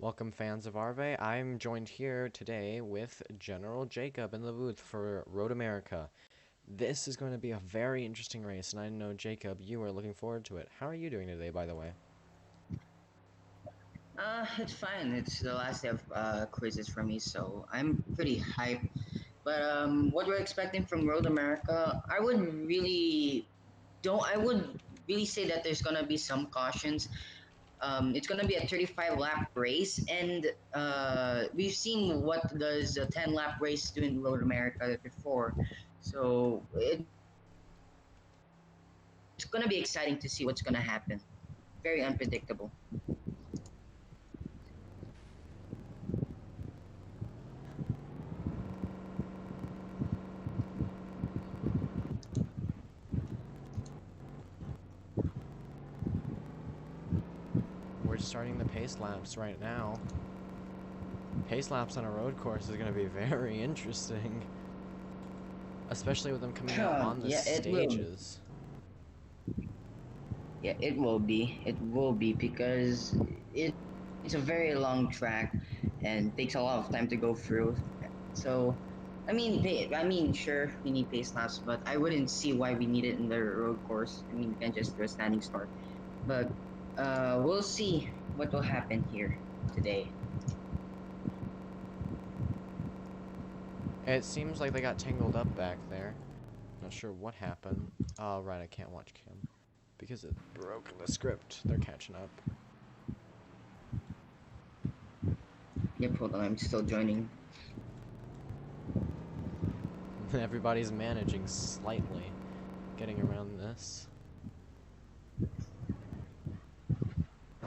Welcome, fans of Arvay. I'm joined here today with General Jacob in the booth for Road America. This is going to be a very interesting race, and I know, Jacob, you are looking forward to it. How are you doing today, by the way? It's fine. It's the last day of quizzes for me, so I'm pretty hyped. But what we're expecting from Road America, I would really say that there's gonna be some cautions. It's gonna be a 35 lap race, and we've seen what does a 10 lap race do in Road America before, so it's gonna be exciting to see what's gonna happen. Very unpredictable. We're starting the pace laps right now. Pace laps on a road course is going to be very interesting, especially with them coming out on the Yeah, it will. stages. Yeah, it will be. It will be because it's a very long track and takes a lot of time to go through. So, sure, we need pace laps, but I wouldn't see why we need it in the road course. I mean, we can just do a standing start. But we'll see what will happen here today. It seems like they got tangled up back there. Not sure what happened. Oh, right, I can't watch Kim because it broke the script. They're catching up. Yep, hold on, I'm still joining. Everybody's managing slightly, getting around this.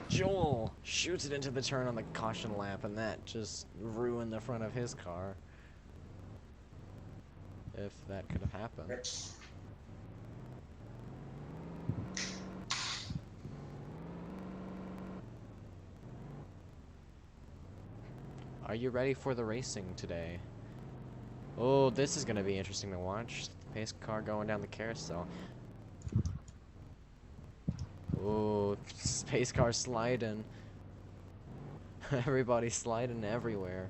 Joel shoots it into the turn on the caution lap, and that just ruined the front of his car. If that could have happened. Are you ready for the racing today? Oh, this is going to be interesting to watch. The pace car going down the carousel. Oh, space car sliding. Everybody's sliding everywhere.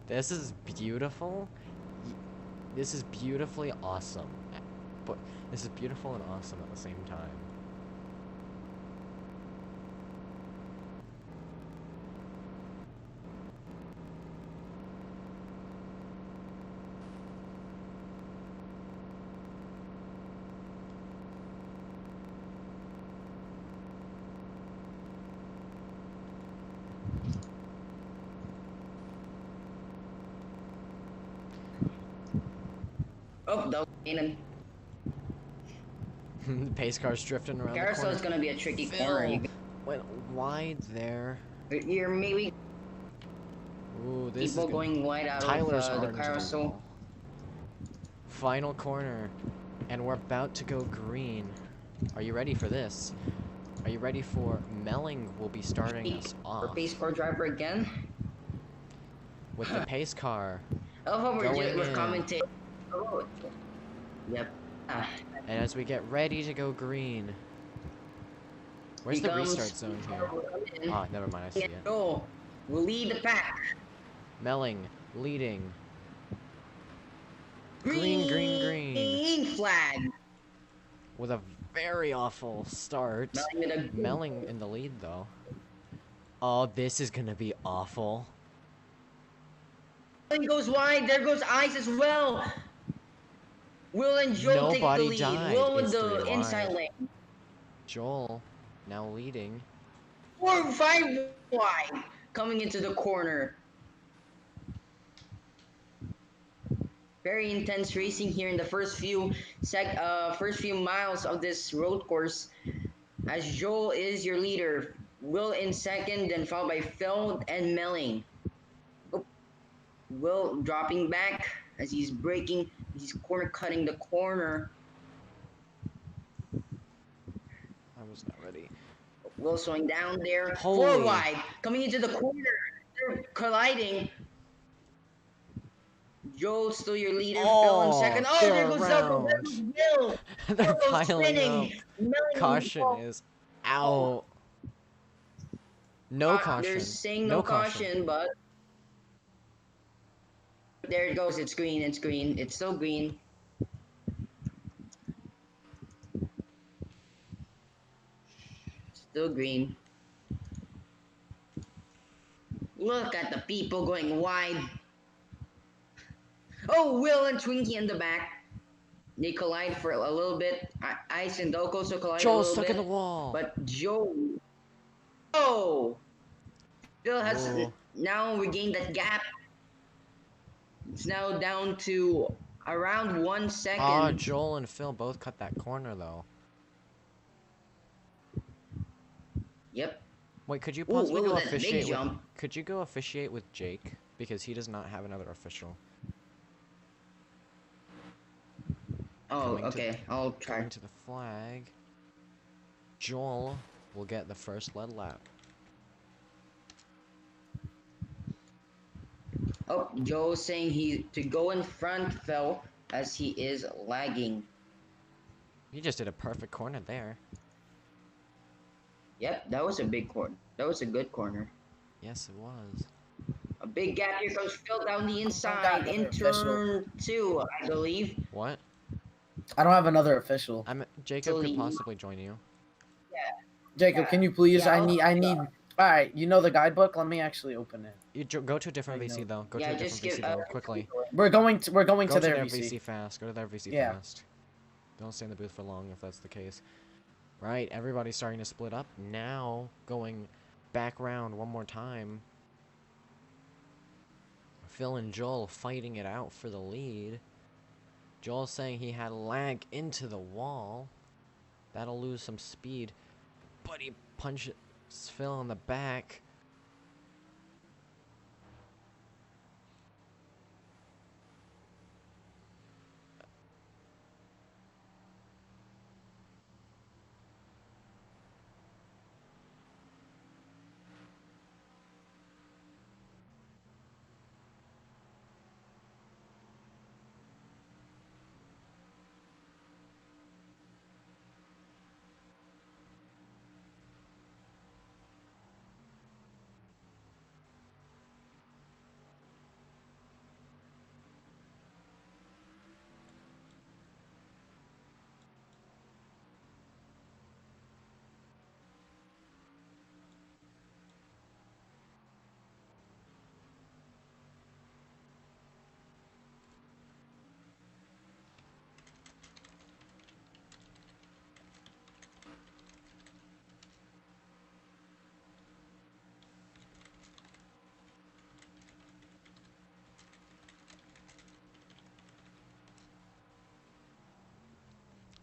This is beautiful. This is beautifully awesome. But this is beautiful and awesome at the same time. Oh, that was Kanan. The pace car's drifting around the Carousel corner. is gonna be a tricky Phil corner. went wide there. You're maybe Ooh, this people is going wide out Tyler's of the orange carousel. wall. Final corner, and we're about to go green. Are you ready for this? Are you ready for Melling will be starting us Our off pace car driver again. with the pace car I love how going we're in. commentating. Oh, yep. Ah, And as we get ready to go green, where's the restart zone here? Ah, never mind, I see it. Go. We'll lead the pack. Melling leading. Green, Green, green, green. flag. With a very awful start. Melling Melling in the lead though. Oh, this is gonna be awful. goes wide. There goes Ice as well. Will and Joel take the Nobody lead. died. Will with It's the 3 inside wide. lane. Joel now leading. 4-5 wide. Coming into the corner. Very intense racing here in the first few miles of this road course. As Joel is your leader, Will in second, then followed by Phil and Melling. Oh, Will dropping back as he's braking, he's corner cutting the corner. I was not ready. Will slowing down there. Holy. 4 wide, coming into the corner. They're colliding. Joel's still your leader. Phil in second. Oh, they're there goes Zelko. There around. goes Will. They're Will piling spinning. up. Melling Caution is out. No They're caution. saying no No caution. caution, but there it goes. It's green. It's green. It's still green. Still green. Look at the people going wide. Oh, Will and Twinkie in the back. They collide for a little bit. Ice and Doke also collide a Joel's little stuck in the bit. wall. But Joe. Oh! Phil has Oh. now regained that gap. It's now down to around 1 second. Joel and Phil both cut that corner though. Yep. Wait, could you Oh, possibly Will go with that big officiate with? jump. Could you go officiate with Jake because he does not have another official? Oh, okay. I'll try. Coming to the flag. Joel will get the first lead lap. Oh, Joe's saying he to go in front, Phil, as he is lagging. He just did a perfect corner there. Yep, that was a big corner. That was a good corner. Yes, it was. A big gap. Here comes Phil down the got inside in another official. turn 2, I believe. What? I don't have another official. Jacob could possibly join you. Jacob, Yeah. can you please? Yeah, I need. All right, you know the guidebook. Let me actually open it. You go to a different I VC know. though. Go Yeah, to a just different give. VC though, quickly. We're going to Go to their their VC. VC fast. Go to their VC Yeah. fast. Don't stay in the booth for long if that's the case. Right, everybody's starting to split up. Now going back round one more time. Phil and Joel fighting it out for the lead. Joel saying he had lag into the wall. That'll lose some speed. But he punches Phil in the back.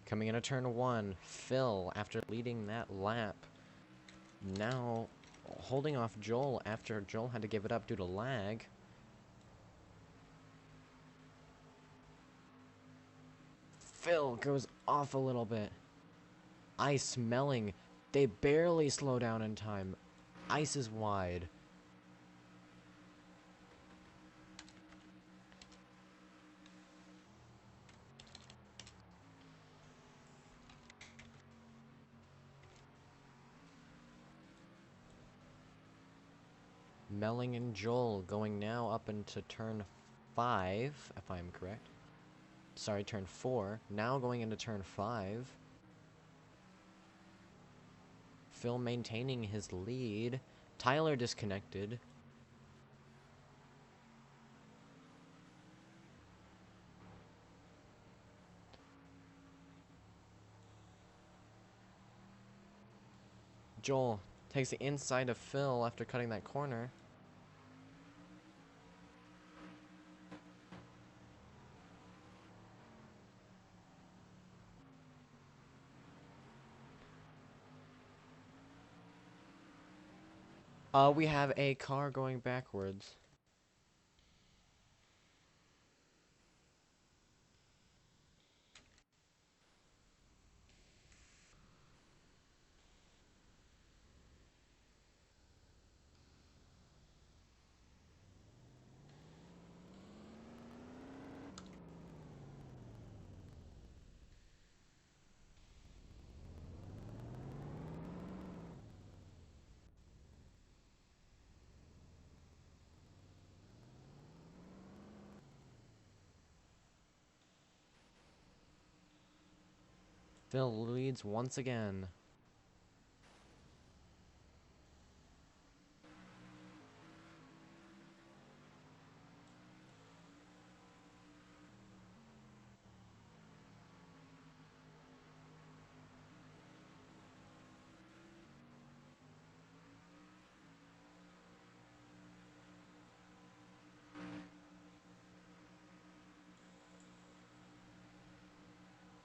Coming into turn 1, Phil, after leading that lap, now holding off Joel after Joel had to give it up due to lag. Phil goes off a little bit. Ice melling. They barely slow down in time. Ice is wide. Melling and Joel going now up into turn 5, if I'm correct. Sorry, turn 4. Now going into turn 5. Phil maintaining his lead. Tyler disconnected. Joel takes the inside of Phil after cutting that corner. We have a car going backwards. Phil leads once again.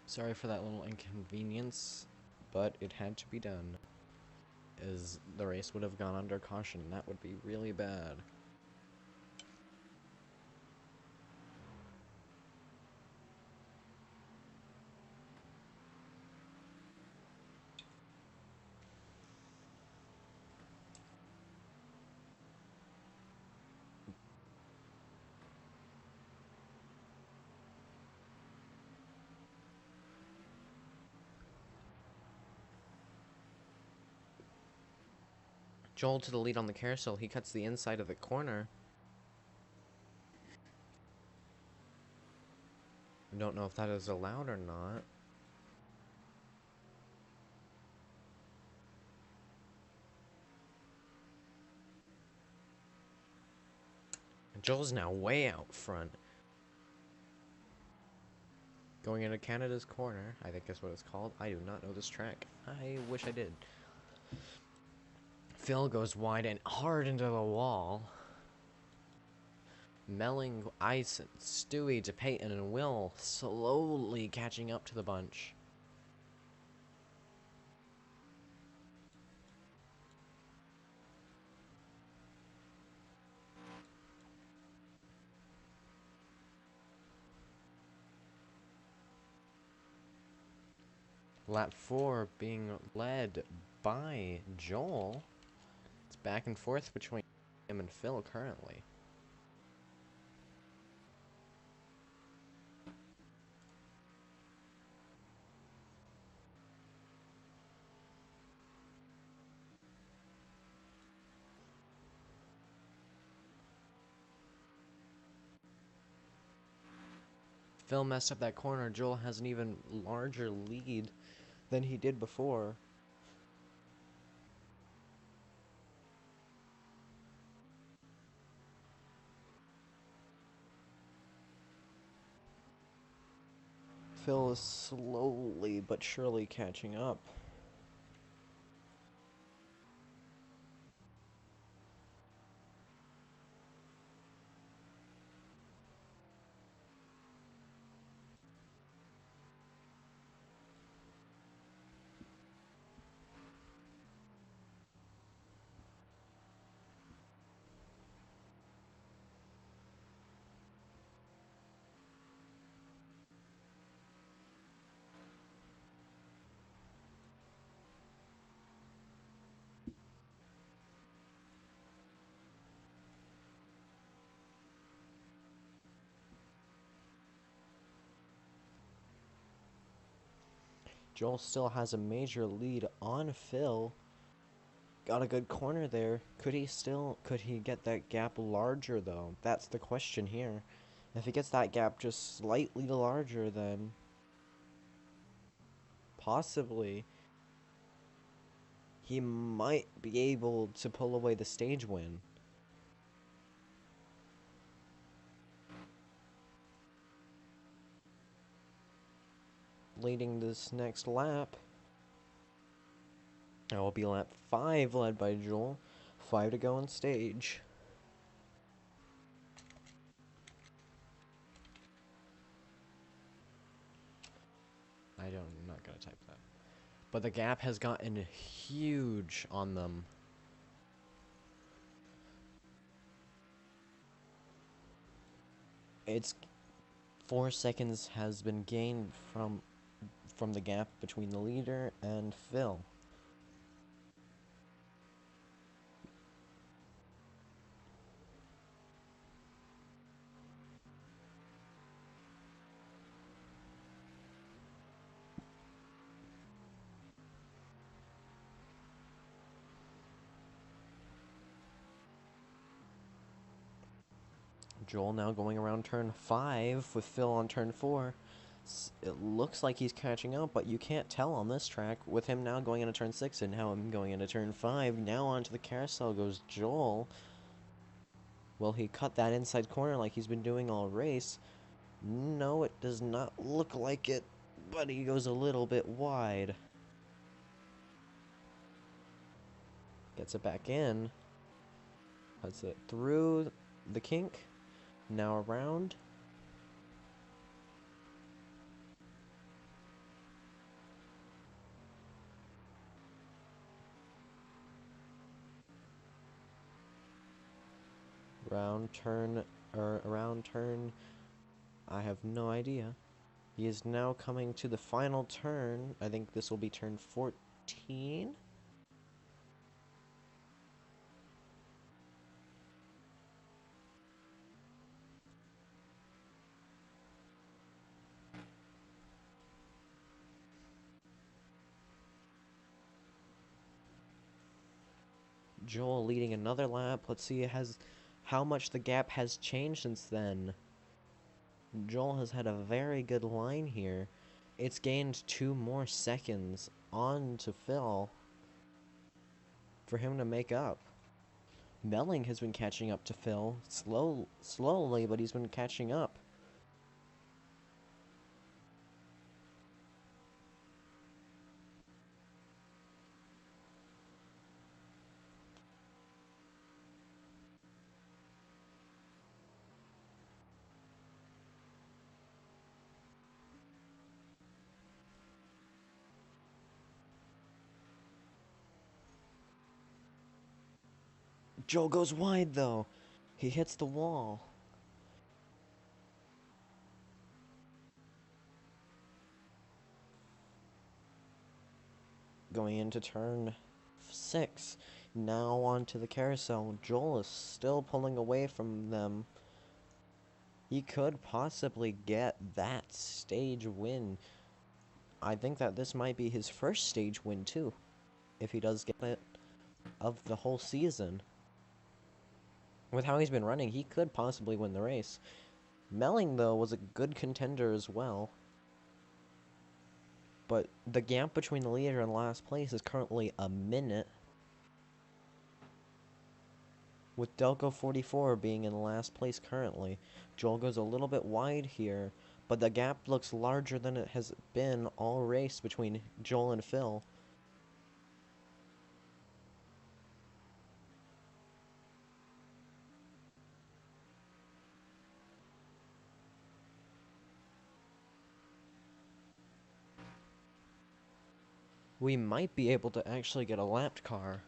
Sorry for that little inconvenience, but it had to be done, as the race would have gone under caution, and that would be really bad. Joel to the lead on the carousel. He cuts the inside of the corner. I don't know if that is allowed or not. Joel's now way out front. Going into Canada's corner, I think that's what it's called. I do not know this track. I wish I did. Phil goes wide and hard into the wall. Melling, Ice, Stewie to Peyton and Will slowly catching up to the bunch. Lap 4 being led by Joel. It's back and forth between him and Phil currently. Phil messed up that corner. Joel has an even larger lead than he did before. Phil is slowly but surely catching up. Joel still has a major lead on Phil. Got a good corner there. Could he get that gap larger though? That's the question here. If he gets that gap just slightly larger, then possibly he might be able to pull away the stage win. Leading this next lap. It will be lap 5 led by Joel. 5 to go on stage. I'm not gonna type that. But the gap has gotten huge on them. It's 4 seconds has been gained from the gap between the leader and Phil. Joel now going around turn 5 with Phil on turn 4. It looks like he's catching up, but you can't tell on this track with him now going into turn 6 and now him going into turn 5. Now onto the carousel goes Joel. Will he cut that inside corner like he's been doing all race? No, it does not look like it, but he goes a little bit wide. Gets it back in. Puts it through the kink. Now around. Round turn, or around turn. I have no idea. He is now coming to the final turn. I think this will be turn 14. Joel leading another lap. Let's see how much the gap has changed since then. Joel has had a very good line here. It's gained 2 more seconds on to Phil for him to make up. Melling has been catching up to Phil slowly, but he's been catching up. Joel goes wide though. He hits the wall. Going into turn 6. Now onto the carousel. Joel is still pulling away from them. He could possibly get that stage win. I think that this might be his first stage win too, if he does get it, of the whole season. With how he's been running, he could possibly win the race. Melling, though, was a good contender as well. But the gap between the leader and last place is currently a minute. With Delco 44 being in last place currently. Joel goes a little bit wide here, but the gap looks larger than it has been all race between Joel and Phil. We might be able to actually get a lapped car.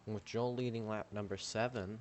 With Joel leading lap number 7.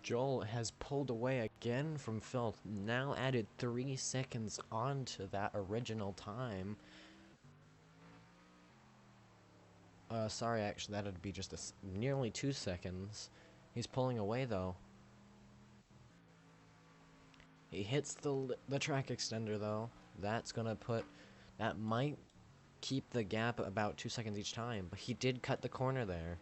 Joel has pulled away again from Phil, now added 3 seconds onto that original time. Sorry, actually, that'd be just nearly 2 seconds. He's pulling away, though. He hits the track extender, though. That might keep the gap about 2 seconds each time, but he did cut the corner there.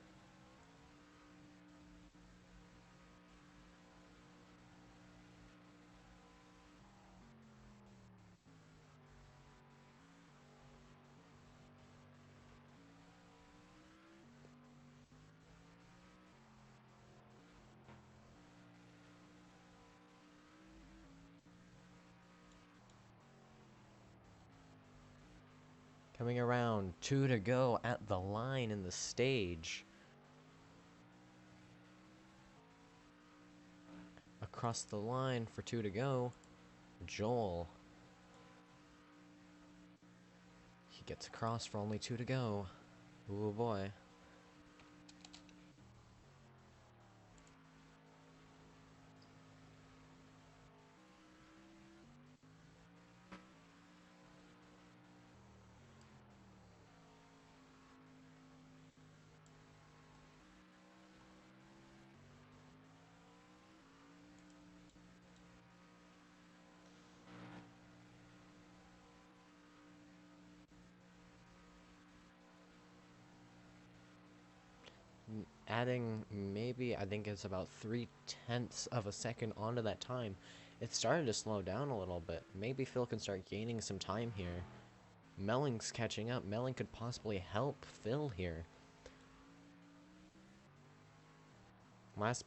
Coming around, 2 to go at the line in the stage. across the line for 2 to go. Joel. He gets across for only 2 to go. Ooh boy. Adding maybe, I think it's about 3/10 of a second onto that time. It started to slow down a little bit. Maybe Phil can start gaining some time here. Melling's catching up. Melling could possibly help Phil here. Last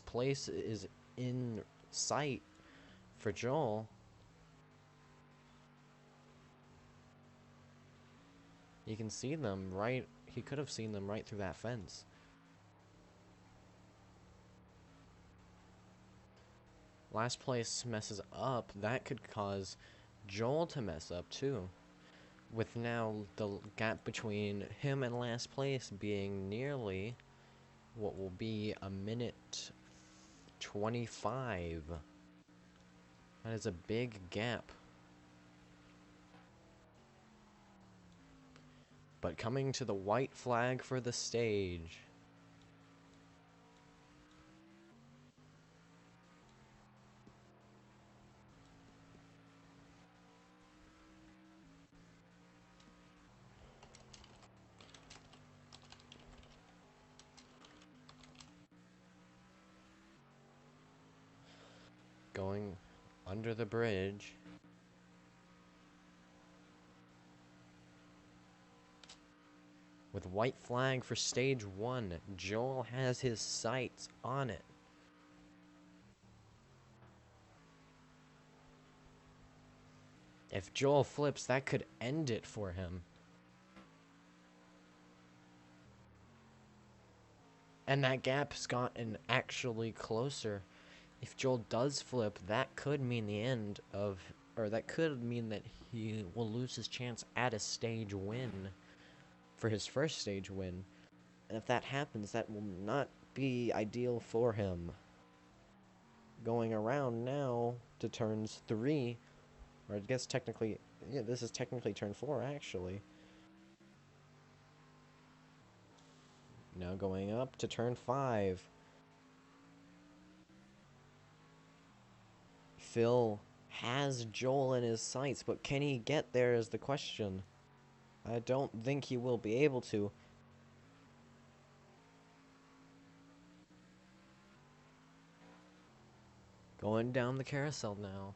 place is in sight for Joel. You can see them right. He could have seen them right through that fence. Last place messes up. That could cause Joel to mess up too. With now the gap between him and last place being nearly what will be a minute 25. That is a big gap. But coming to the white flag for the stage. Going under the bridge. With white flag for stage 1, Joel has his sights on it. If Joel flips, that could end it for him. And that gap's gotten actually closer. If Joel does flip, that could mean the end of, or that could mean that he will lose his chance at a stage win. For his first stage win. And if that happens, that will not be ideal for him. Going around now to turns 3, or I guess technically, yeah, this is technically turn 4 actually. Now going up to turn 5. Phil has Joel in his sights, but can he get there is the question. I don't think he will be able to. Going down the carousel now.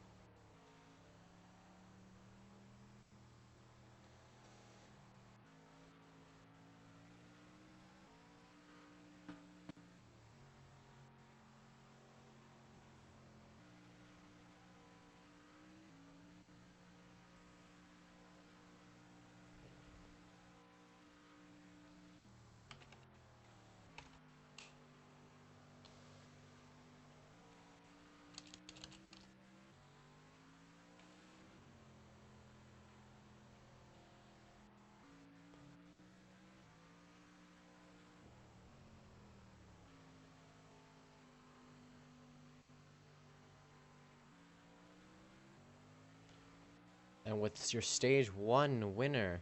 And with your stage 1 winner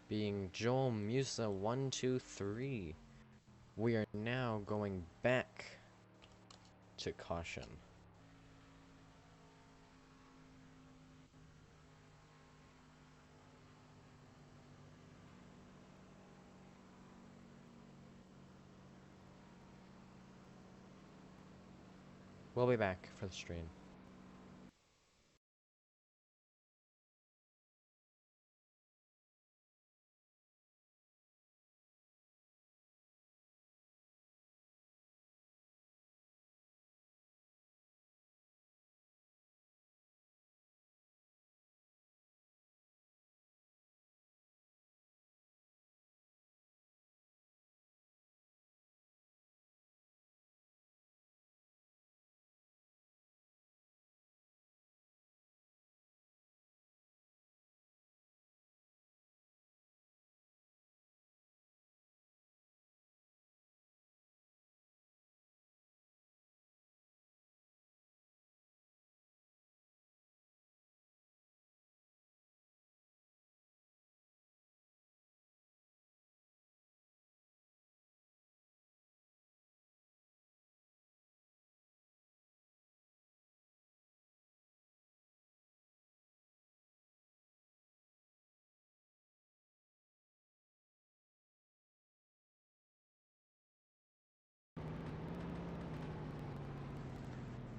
being Joel Musa 123, we are now going back to caution. We'll be back for the stream.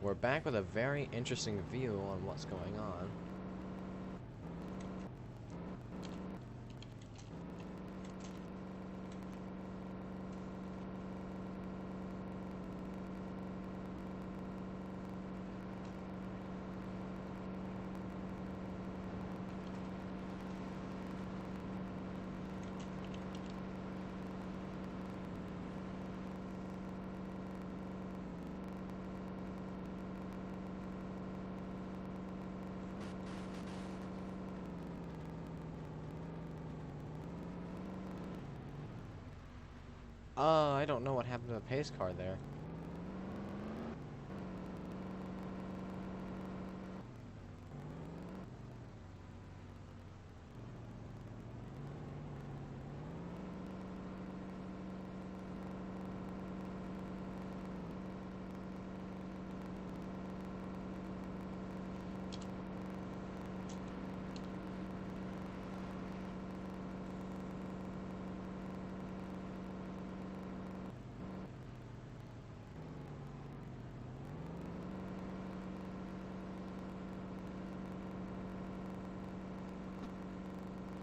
we're back with a very interesting view on what's going on. I don't know what happened to the pace car there.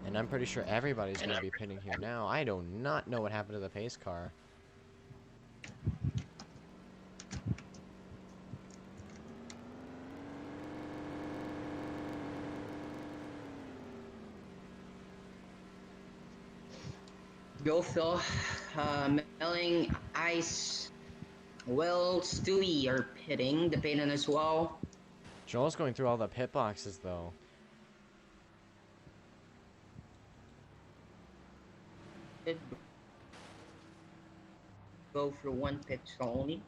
And I'm pretty sure everybody's going to be pitting here now. I do not know what happened to the pace car. Go Phil, Melling, Ice, Will, Stewie are pitting the Payton as well. Joel's going through all the pit boxes, though. Go for one pit only.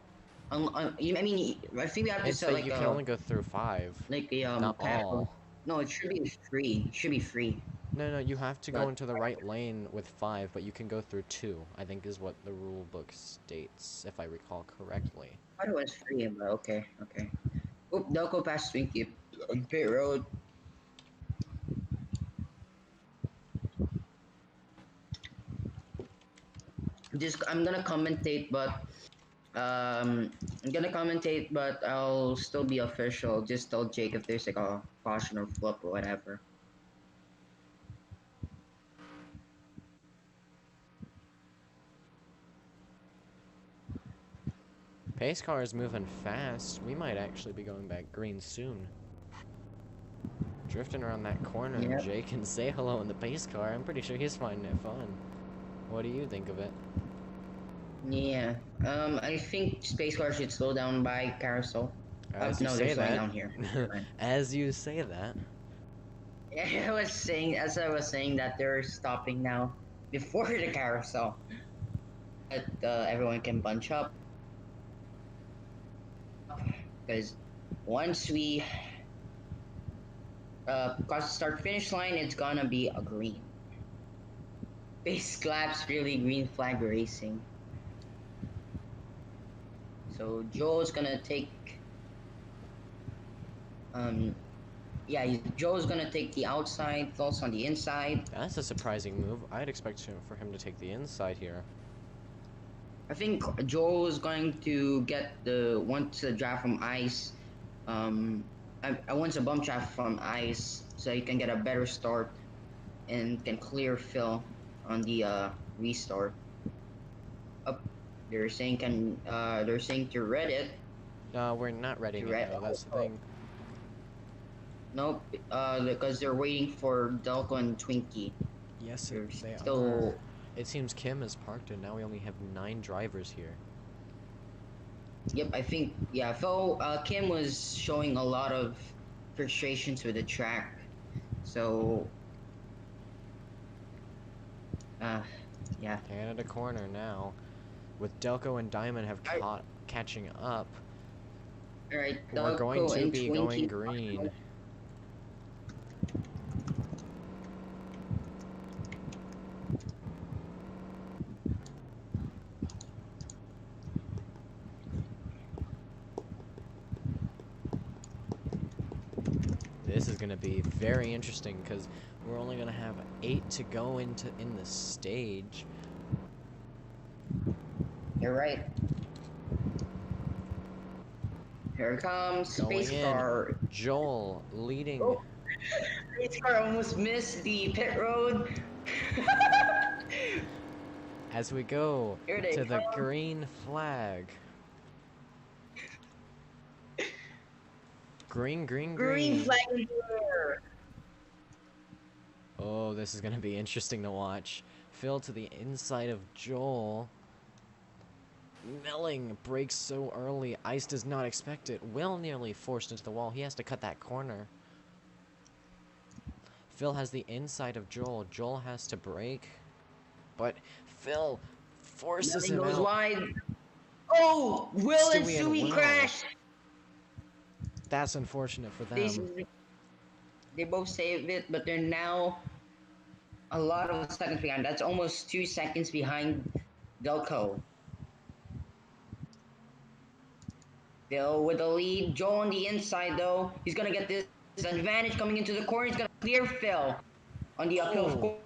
I mean, I think we have to It's set that like you can only go through 5. like a Not all. No, it should be free. It should be free. No, you have to go But- into the right lane with 5, but you can go through 2, I think is what the rule book states, if I recall correctly. I thought it was free, but okay. Oop, they'll go past Twinkie on pit road. I'm gonna commentate, but I'll still be official. Just tell Jake if there's like a caution or flip or whatever. Pace car is moving fast. We might actually be going back green soon. Drifting around that corner, Yep. Jake can say hello in the pace car. I'm pretty sure he's finding it fun. What do you think of it? Yeah. I think space car should slow down by carousel. As No, you they're say slowing that. down here. As you say that. Yeah, I was saying that they're stopping now before the carousel. That everyone can bunch up. Because once we cross the start finish line, it's gonna be a green. Base claps really green flag racing. So Joe's gonna take Joe's gonna take the outside, Phil's on the inside. That's a surprising move. I'd expect for him to take the inside here. I think Joe's going to get once the draft from ice. I want a bump draft from ice so he can get a better start and can clear Phil on the restart. Up, they're saying to Reddit. No, we're not ready Right. though. That's the thing. Nope, because they're waiting for Delco and Twinkie. Yes, They're they are. still. It seems Kim is parked, and now we only have 9 drivers here. Yep, I think Phil Kim was showing a lot of frustrations with the track, so yeah. Taking it a corner now, with Delco and Diamond have catching up. All right, We're going Delco to and be Twinkie. going green. This is going to be very interesting because we're only going to have 8 to go in the stage. You're right. Here comes Going Space in. Car. Joel leading. Oh, Space Car almost missed the pit road. As we go Here they to the come. green flag. Green, green, Green green. flag in the air. Oh, this is going to be interesting to watch. Phil to the inside of Joel. Melling breaks so early. Ice does not expect it. Will nearly forced into the wall. He has to cut that corner. Phil has the inside of Joel. Joel has to break. But Phil forces Nothing him goes out. wide. Oh, Will and Stewie and Stewie Will. crash. That's unfortunate for They, them. they both saved it, but they're now a lot of seconds behind. That's almost 2 seconds behind Delco. Phil with the lead. Joel on the inside, though. He's going to get this advantage coming into the corner. He's going to clear Phil on the uphill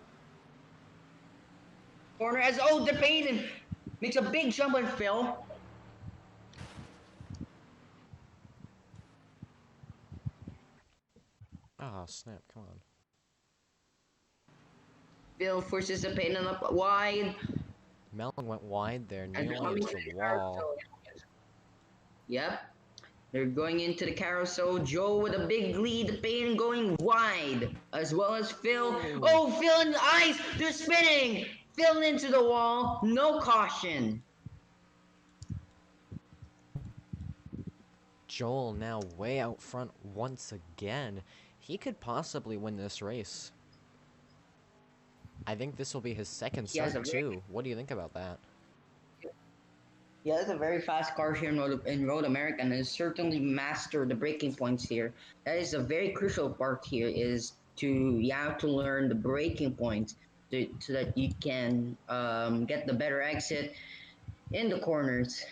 corner. As the Payton makes a big jump on Phil. Oh, snap. Come on. Phil forces the Payton up wide. Melon went wide there, And nearly coming into to the the wall. carousel. Yep. They're going into the carousel. Joe with a big lead. Payton going wide. As well as Phil. Ooh. Oh, Phil in the ice. They're spinning. Phil into the wall. No caution. Joel now way out front once again. He could possibly win this race. I think this will be his second start too. What do you think about that? Yeah, that's a very fast car here in Road America, and has certainly mastered the braking points here. That is a very crucial part here. Is you have to learn the braking points so that you can get the better exit in the corners.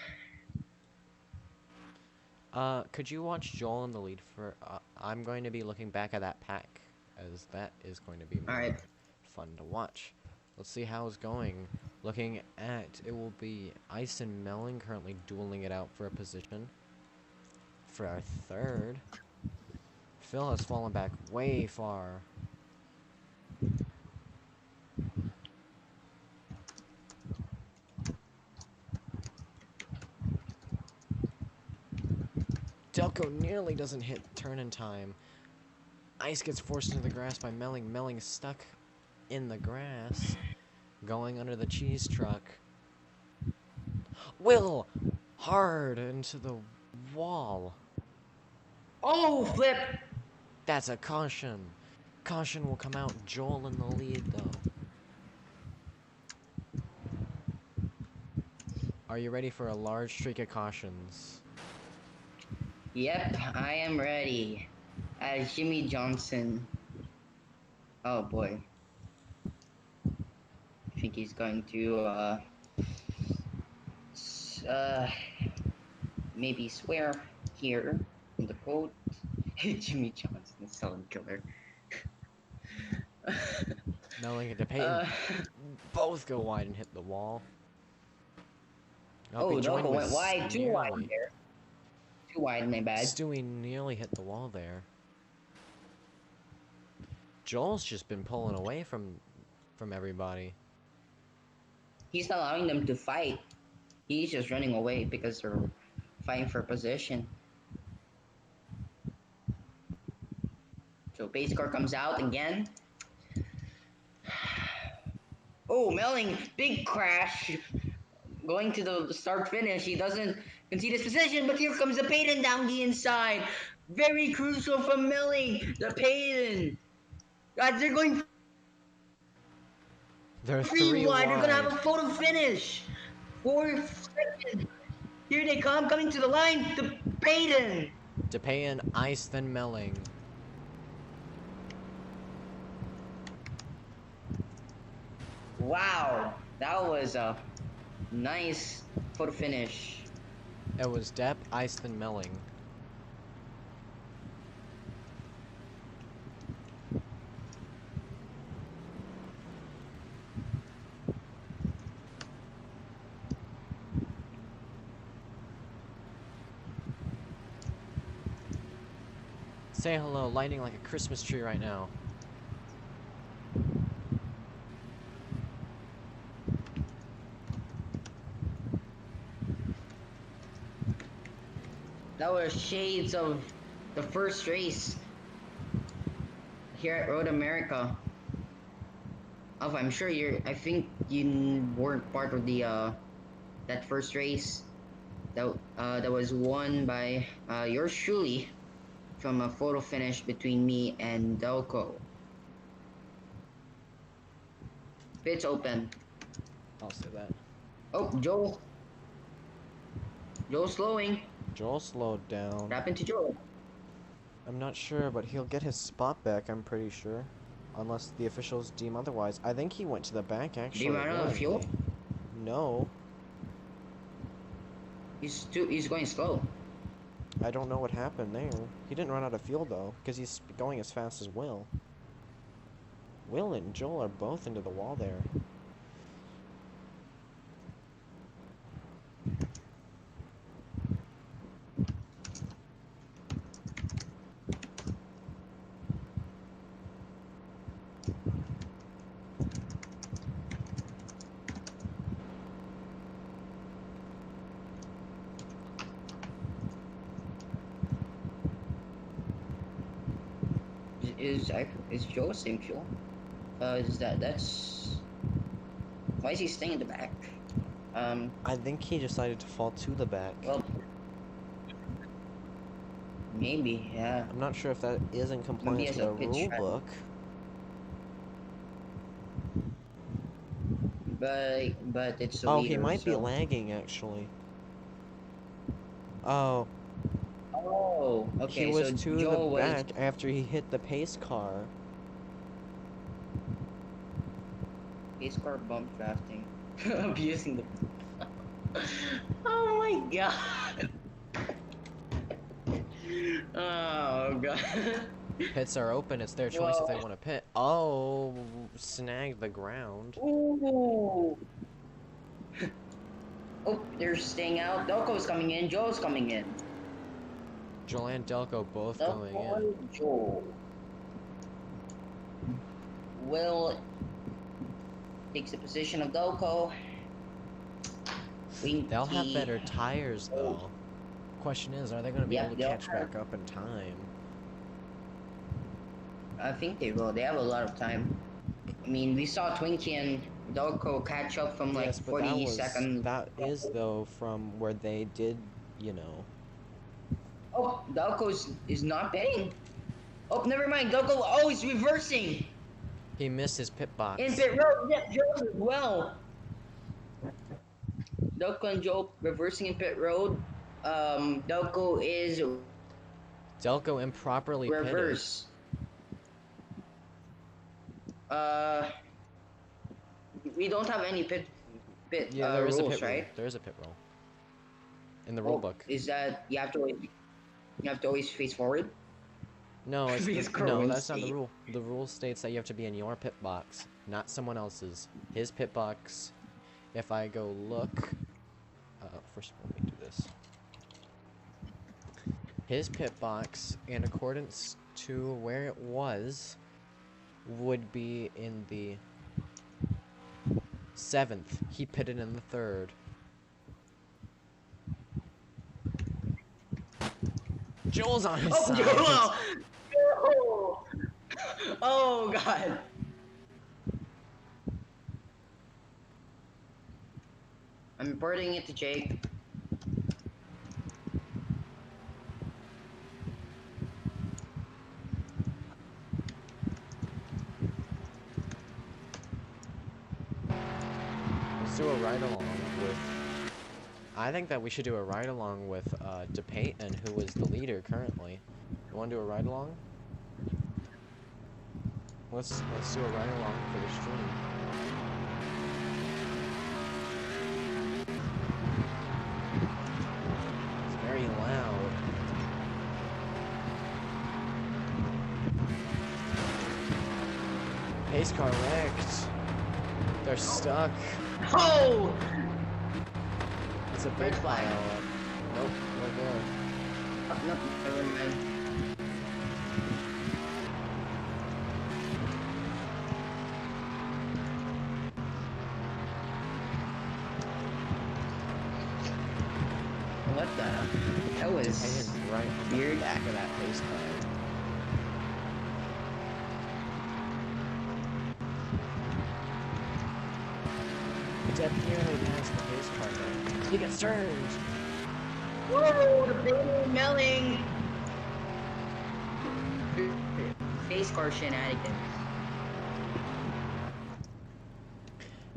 Could you watch Joel in the lead for? I'm going to be looking back at that pack, as that is going to be more fun to watch. Let's see how it's going. Looking at, it will be Ice and Melon currently dueling it out for a position. For our third, Phil has fallen back way far. Delco nearly doesn't hit turn in time. Ice gets forced into the grass by Melling. Melling is stuck in the grass, going under the cheese truck. Will hard into the wall. Oh, flip! That's a caution. Caution will come out. Joel in the lead, though. Are you ready for a large streak of cautions? Yep, I am ready. As Jimmy Johnson. Oh boy. I think he's going to maybe swear here in the quote. Jimmy Johnson is so killer. Melling and DePayton both go wide and hit the wall. Delco went wide, too wide there. Too wide, my bad. Stewie nearly hit the wall there. Joel's just been pulling away from everybody. He's not allowing them to fight. He's just running away because they're fighting for position. So base car comes out again. Oh, Melling, big crash. Going to the start finish. He doesn't concede his position, but here comes the Payton down the inside. Very crucial from Melling. The Payton. God, they're going They're three wide. They're gonna have a photo finish. 4 seconds. Here they come, coming to the line. The Payton. DePayton, Ice, then Melling. Wow, that was a nice photo finish. It was Depp, Ice, then Melling. Say hello, lighting like a Christmas tree right now. That was shades of the first race here at Road America. Alpha, I'm sure I think you weren't part of the that first race. That was won by yours truly from a photo finish between me and Delco. Pit's open. I'll say that. Oh, Joel. Joel slowing. Joel slowed down. What happened to Joel? I'm not sure, but he'll get his spot back, I'm pretty sure. Unless the officials deem otherwise. I think he went to the back, actually. Did he run out of fuel? No. He's going slow. I don't know what happened there. He didn't run out of fuel, though, because he's going as fast as Will. Will and Joel are both into the wall there. Is Joe same fuel? That's why is he staying in the back? I think he decided to fall to the back. Well, maybe, yeah. I'm not sure if that is in compliance with the rule book. But it's the Oh, leader, he might be so- lagging, actually. Oh, Oh, okay. he was so to Joe the was back after he hit the pace car. pace car bump drafting, abusing the. Oh my god. Oh god. Pits are open, it's their choice if they want to pit. Oh, snagged the ground. Ooh. Oh, they're staying out. Delco's coming in. Joe's coming in. Joel and Delco both going Delco in. and Joe. Will takes the position of Delco. They'll have better tires, though. Question is, are they going to be Yeah, able to they'll catch back up in time? I think they will. They have a lot of time. I mean, we saw Twinkie and Delco catch up from like Yes, but 40 seconds. that is, though, from where they did, you know. Oh, Delco is not pitting. Oh, never mind. Delco, oh, he's reversing. He missed his pit box. In pit road, yeah, Joe as well. Delco and Joe reversing in pit road. Delco is Delco improperly reverse. We don't have any pit Yeah, there is rules, a pit right? rule. There is a pit rule. In the rule book. Is that you have to always face forward? No, it's Please no, go that's not the insane. rule. The rule states that you have to be in your pit box, not someone else's. His pit box. If I go look, first let me do this. His pit box, in accordance to where it was, would be in the 7th. He pitted in the 3rd. Joel's on his side. Joel! Oh! Oh god. I'm reporting it to Jake. Let's do a ride along with. I think that we should do a ride along with DePayton, who is the leader currently. You want to do a ride along? Let's do a ride along for the stream. It's very loud. Pace car wrecked. They're stuck. Oh! It's a big Red flag. pile up. Nope, we're good. No, never mind. What the? That was I hit right on the weird. back of that pace car. Dead nearly past the pace car though. He gets turned! Whoa, the baby melting. Face car shenanigans.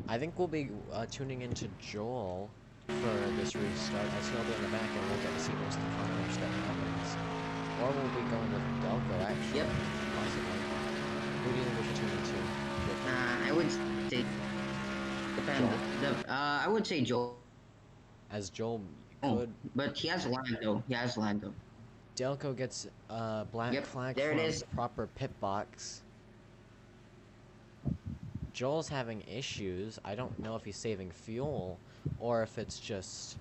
I think we'll be tuning into Joel for this restart, as he'll be in the back and we'll get to see most of the carnage that happens. Or we'll be going with Delco, actually. Yep. Possibly. Who do you think we should tune into? I would say depend. I would say Joel. As Joel Oh, could... but he has lag though. He has lag though. Delco gets black Yep, flag there from it is. proper pit box. Joel's having issues. I don't know if he's saving fuel or if it's just...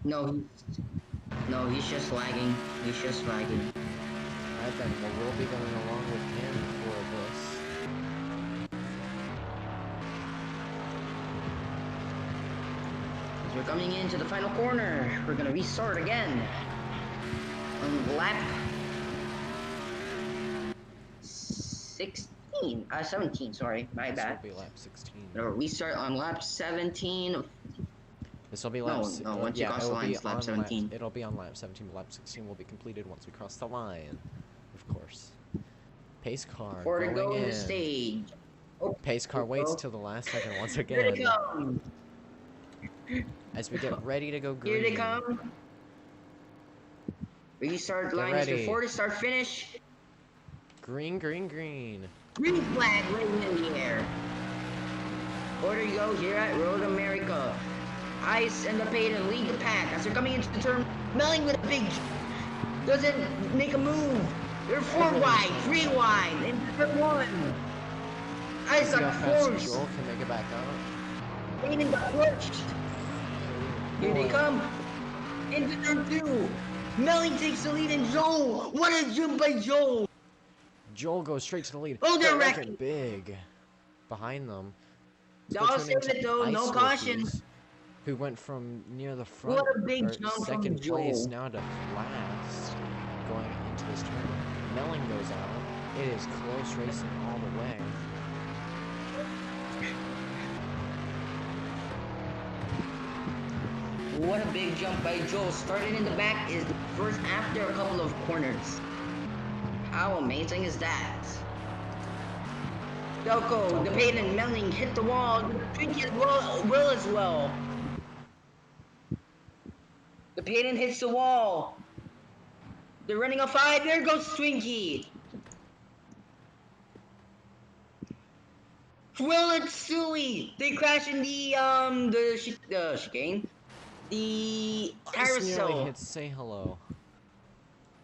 No, he's just lagging. He's just lagging. Alright then, well, we'll be going along with him for this. As we're coming into the final corner, we're gonna restart again. On lap 17, sorry, my This bad. will be lap 16. We start on lap 17. This will be lap... No, once you cross the line, it's lap 17. It'll be on lap 17, but lap 16 will be completed once we cross the line. Of course. Pace car Before to going go in. to stage. Oh, Pace car waits till the last second once here they again. come. As we get ready to go green. Here they come. Restart Get line ready. before to start finish. Green, green, green. Green flag waving in the air. Order you go here at Road America. Ice and the Payton lead the pack as they're coming into the turn. Melling with a big doesn't make a move. They're 4 wide, 3 wide, into turn 1. Ice See how got fast forced. Joel can make it back up. Payton got pushed. Here they Boy. come. Into turn 2. Melling takes the lead in Joel. What a jump by Joel. Joel goes straight to the lead. Oh, they're Look wrecking. big. Behind them. They'll We're save turning it to though, no Ice caution. Wolfies, who went from near the front, What a big or jump from second place, Joel. now to last, going into this turn. Melling goes out. It is close racing all the way. What a big jump by Joel. Started in the back is the first after a couple of corners. How amazing is that? Delco, the Payton and Melling hit the wall. The Twinkie will as well. The Payton hits the wall. They're running a 5. There goes Twinkie. Will and Suey. They crash in the chicane. The Ice nearly carousel. hits Say Hello.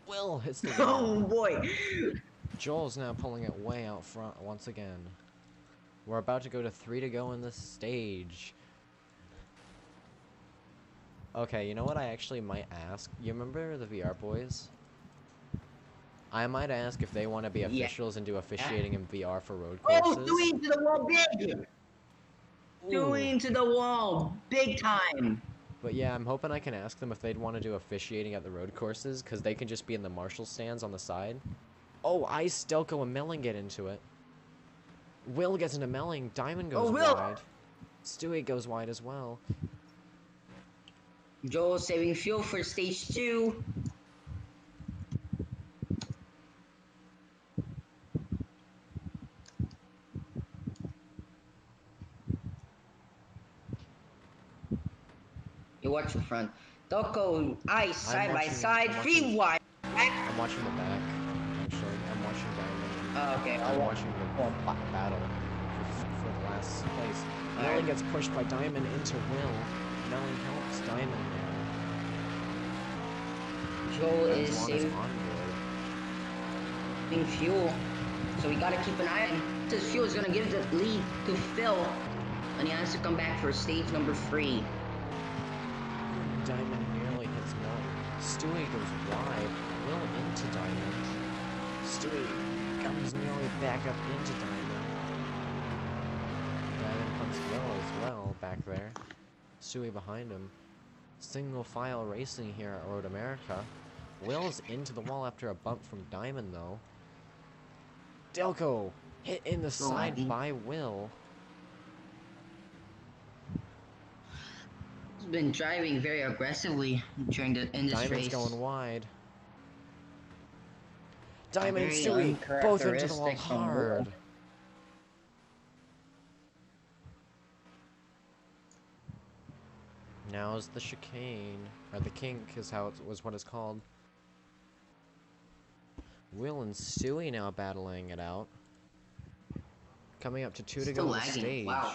Will hits the Oh wall. boy. Joel's now pulling it way out front once again. We're about to go to 3 to go in this stage. Okay, you know what I actually might ask? You remember the VR boys? I might ask if they want to be officials and do officiating in VR for road courses. Oh, doing to the wall big. Doing to the wall big time. But yeah, I'm hoping I can ask them if they'd want to do officiating at the road courses, because they can just be in the marshal stands on the side. Oh, Ice, Delco, and Melling get into it. Will gets into Melling. Diamond goes Will. wide. Stewie goes wide as well. Joel saving fuel for stage 2. You watch the front. Delco, Ice, side by side, 3 wide. I'm watching the back, actually. I'm watching Diamond. Oh, okay. I'm watching the battle for the last place. Melling gets pushed by Diamond into Will. Melling helps Diamond there. Joel is Juan is saving on board. fuel. So we gotta keep an eye on him. This fuel is gonna give the lead to Phil. And he has to come back for stage number 3. Diamond nearly hits Melling. Stewie goes wide. Will into Diamond. Stewie comes nearly back up into Diamond. Diamond comes Will as well back there. Stewie behind him. single file racing here at Road America. Will's into the wall after a bump from Diamond, though. Delco hit in the side lagging. by Will. He's been driving very aggressively during in this Diamond's race. going wide. Diamond and Very Stewie both into the wall uncharacteristic from hard. Will. Now's the chicane, or the kink is how it was what it's called. Will and Stewie now battling it out. Coming up to 2 to Still go on the lagging, stage. wow.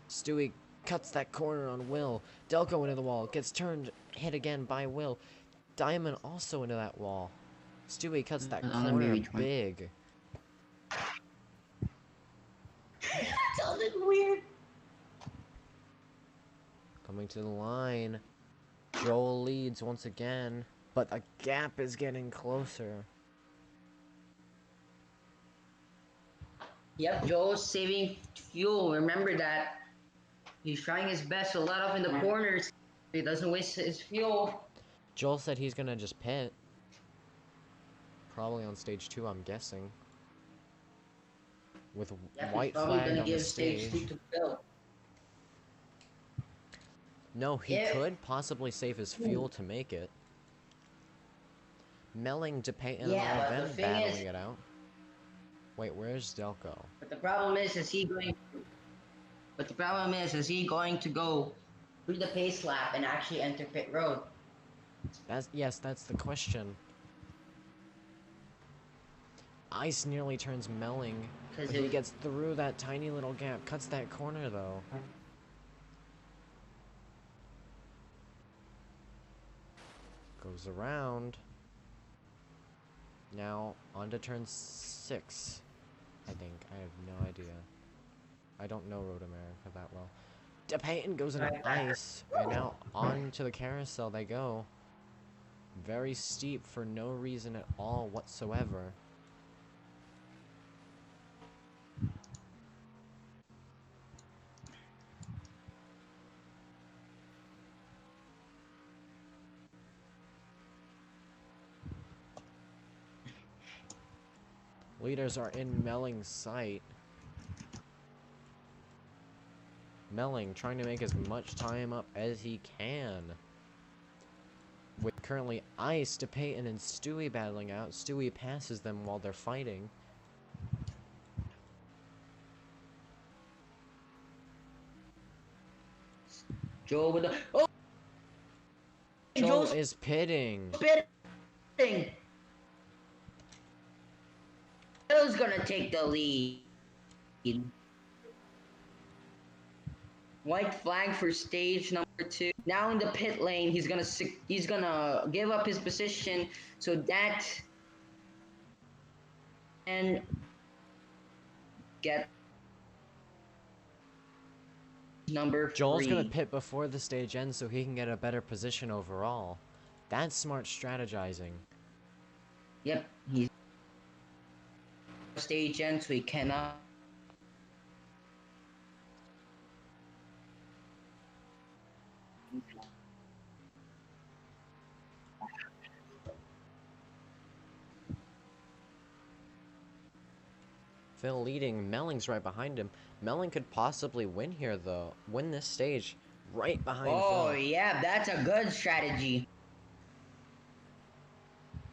Stewie cuts that corner on Will. Delco into the wall. Gets turned, hit again by Will. Diamond also into that wall. Stewie cuts that corner big. That sounded weird. Coming to the line. Joel leads once again, but the gap is getting closer. Yep, Joel's saving fuel. Remember that. He's trying his best to let off in the corners. He doesn't waste his fuel. Joel said he's gonna just pit. Probably on stage 2, I'm guessing. With Yep, white he's probably flag gonna on the give stage 2 stage. to Phil. No, he Yeah. could possibly save his fuel to make it. Melling, DePay, and Yeah, but the Arvay thing battling is- it out. Wait, where's Delco? But the problem is he going? But the problem is he going to go through the pace lap and actually enter pit road? Yes, that's the question. Ice nearly turns Melling, but he gets through that tiny little gap, cuts that corner though. Goes around. Now, on to turn 6, I think. I have no idea. I don't know Road America that well. DePayton goes into ice, and now on to the carousel they go. Very steep for no reason at all whatsoever. Leaders are in Melling's sight. Melling trying to make as much time up as he can. With currently Ice, DePayton, and Stewie battling out. Stewie passes them while they're fighting. Joel with the Joel Joel's is pitting. pitting. Joel's gonna take the lead. White flag for stage number 2. Now in the pit lane, he's gonna give up his position so that and get number 3. Joel's gonna pit before the stage ends so he can get a better position overall. That's smart strategizing. Yep, he's stage end, so he cannot. Phil leading, Melling's right behind him. Melling could possibly win here though. Win this stage right behind Oh Phil. yeah, that's a good strategy.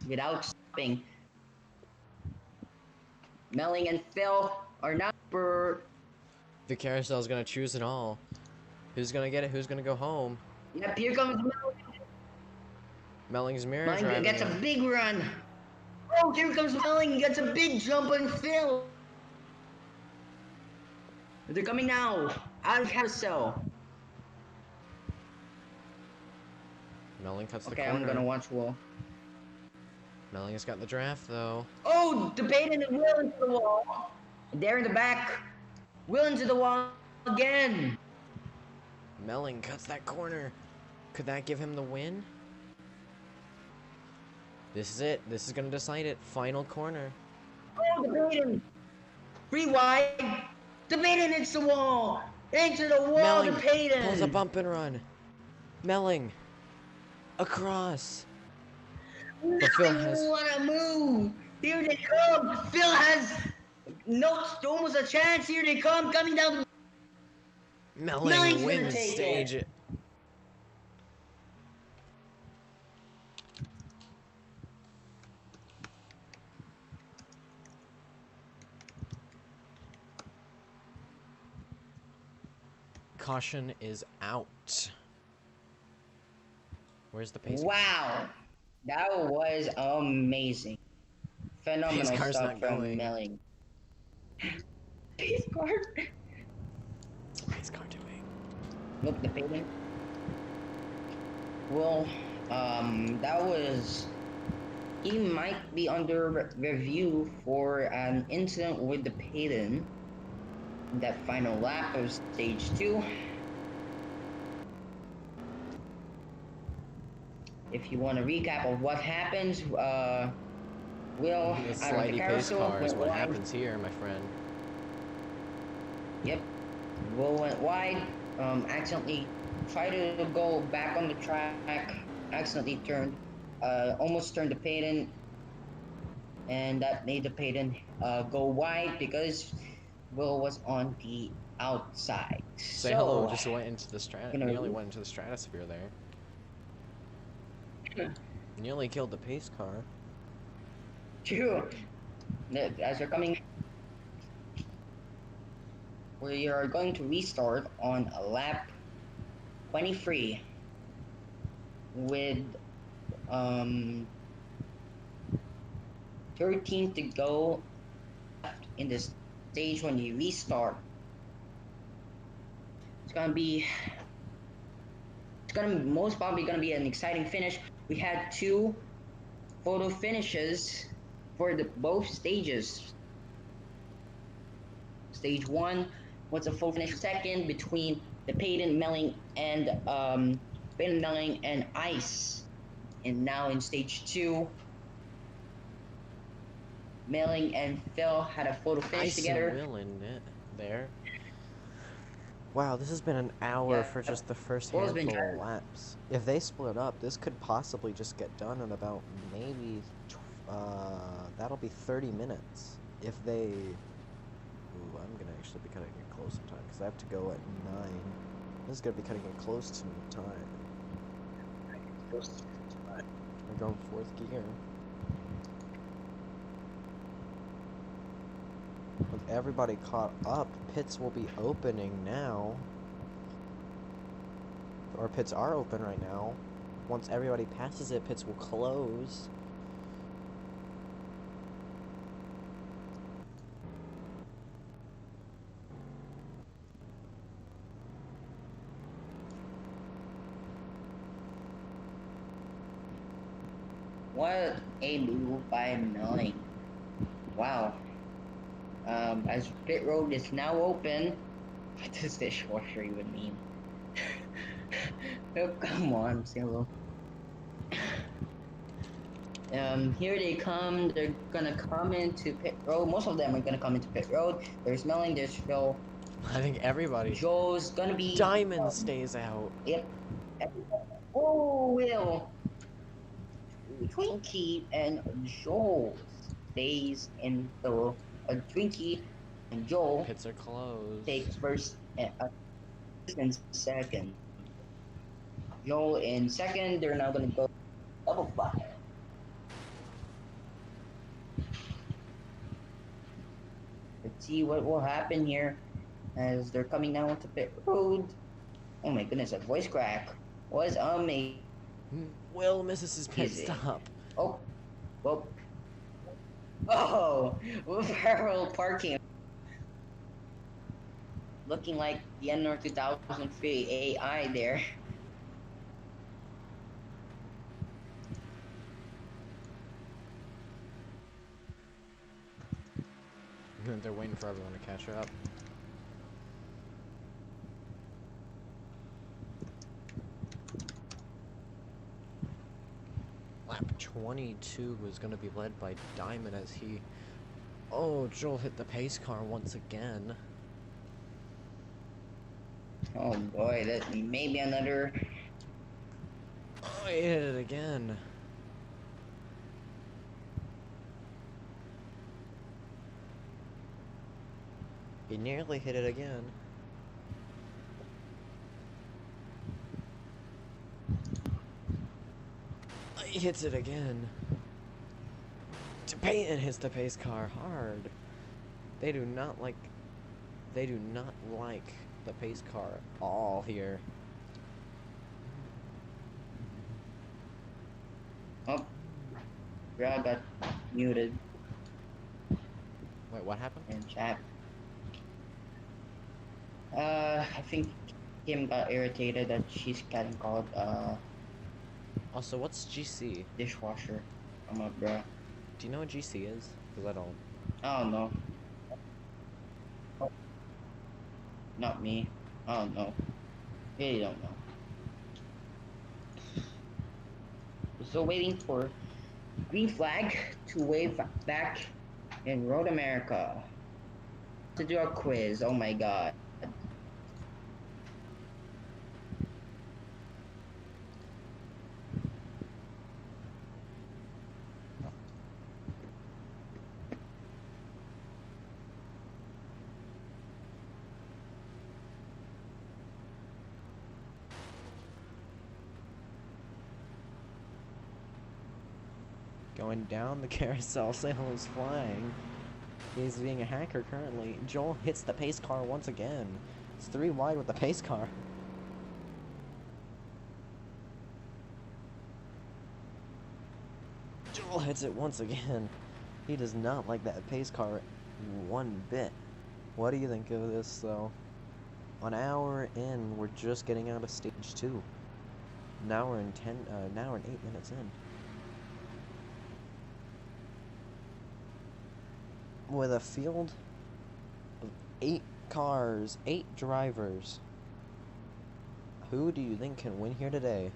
Without stopping. Melling and Phil are now for. The carousel's gonna choose it all. Who's gonna get it? Who's gonna go home? Yep, here comes Melling. Melling's mirror Melling driving gets a it. big run. Oh, here comes Melling. He gets a big jump on Phil. They're coming now. Out of carousel. Melling cuts the Okay, corner. I'm gonna watch Will. Melling has got the draft though. Oh, debating and Will into the wall. There in the back. Will into the wall again. Melling cuts that corner. Could that give him the win? This is it. This is gonna decide it. Final corner. Oh, debating. Free wide. Debating hits the wall. Into the wall Melling to Payton. pulls a bump and run. Melling across. But Phil has Wanna move. Here they come. Phil has no almost a chance. Here they come, coming down. Melling Melling's gonna wins take stage. it. Caution is out. Where's the pace? Wow, that was amazing. Phenomenal car's stuff not from going. Melling. Pace car. What's the pace car doing? Look, the Payton. Well, that was. He might be under review for an incident with the Payton. That final lap of stage 2. If you want a recap of what happens, Will The out of the slidey pace carousel car is went what wide. happens here, my friend. Yep. Will went wide. Accidentally tried to go back on the track. Accidentally turned. Almost turned the Payton. And that made the Payton go wide because Will was on the outside. Say hello, just went into the gonna- nearly went into the stratosphere there. Nearly killed the pace car. True. As we're coming, we are going to restart on lap 23 with 13 to go left in the stage when you restart. It's gonna most probably gonna be an exciting finish. We had 2 photo finishes for both stages. Stage 1 was a full finish second between the Payton, Melling, and Payton, Melling, and Ice. And now in stage 2, Melling and Phil had a photo finish Ice together. and Will in it there. Wow, this has been an hour Yeah. for just the first Will's been handful of trying- laps. If they split up, this could possibly just get done in about maybe that'll be 30 minutes. If they ooh, I'm gonna actually be cutting it close in time because I have to go at 9. This is gonna be cutting it close to time. We're going 4th gear. With everybody caught up, pits will be opening now. Or pits are open right now. Once everybody passes it, pits will close. What a move by Melling. Wow. As pit road is now open, what does dishwasher even mean? Oh, come on, Zillow. Here they come. They're gonna come into pit road. Most of them are gonna come into pit road. There's Melling. There's Phil. I think everybody. Joe's gonna be. Diamond stays out. Yep. Oh, Will. Twinkie and Joel stays in the Twinkie and Joel Pits are closed. takes first and second. Joel in second. They're now gonna go double fire. Let's see what will happen here as they're coming down to pit road. Oh my goodness, that voice crack was amazing. Will misses his pit Easy. stop. Oh, well. Oh, parallel parking. Looking like the NR 2003 AI there. They're waiting for everyone to catch up. Lap 22 was going to be led by Diamond as he... Oh, Joel hit the pace car once again. Oh boy, that maybe another. Oh, he hit it again. He nearly hit it again. He hits it again. Peyton hits the pace car hard. They do not like. They do not like the pace car at all here. Oh, Gra got muted Wait, what happened? in chat. I think Kim got irritated that she's getting called Also, what's GC? dishwasher. I'm a bruh. Do you know what GC is? Because I don't. I don't know. Not me. I don't know. Really don't know. We're still waiting for green flag to wave back in Road America to do a quiz. Oh my god. Going down the carousel, Sale is flying. He's being a hacker currently. Joel hits the pace car once again. It's 3 wide with the pace car. Joel hits it once again. He does not like that pace car one bit. What do you think of this, though? An hour in, we're just getting out of stage 2. Now we're in 8 minutes in. With a field of 8 cars, 8 drivers, who do you think can win here today?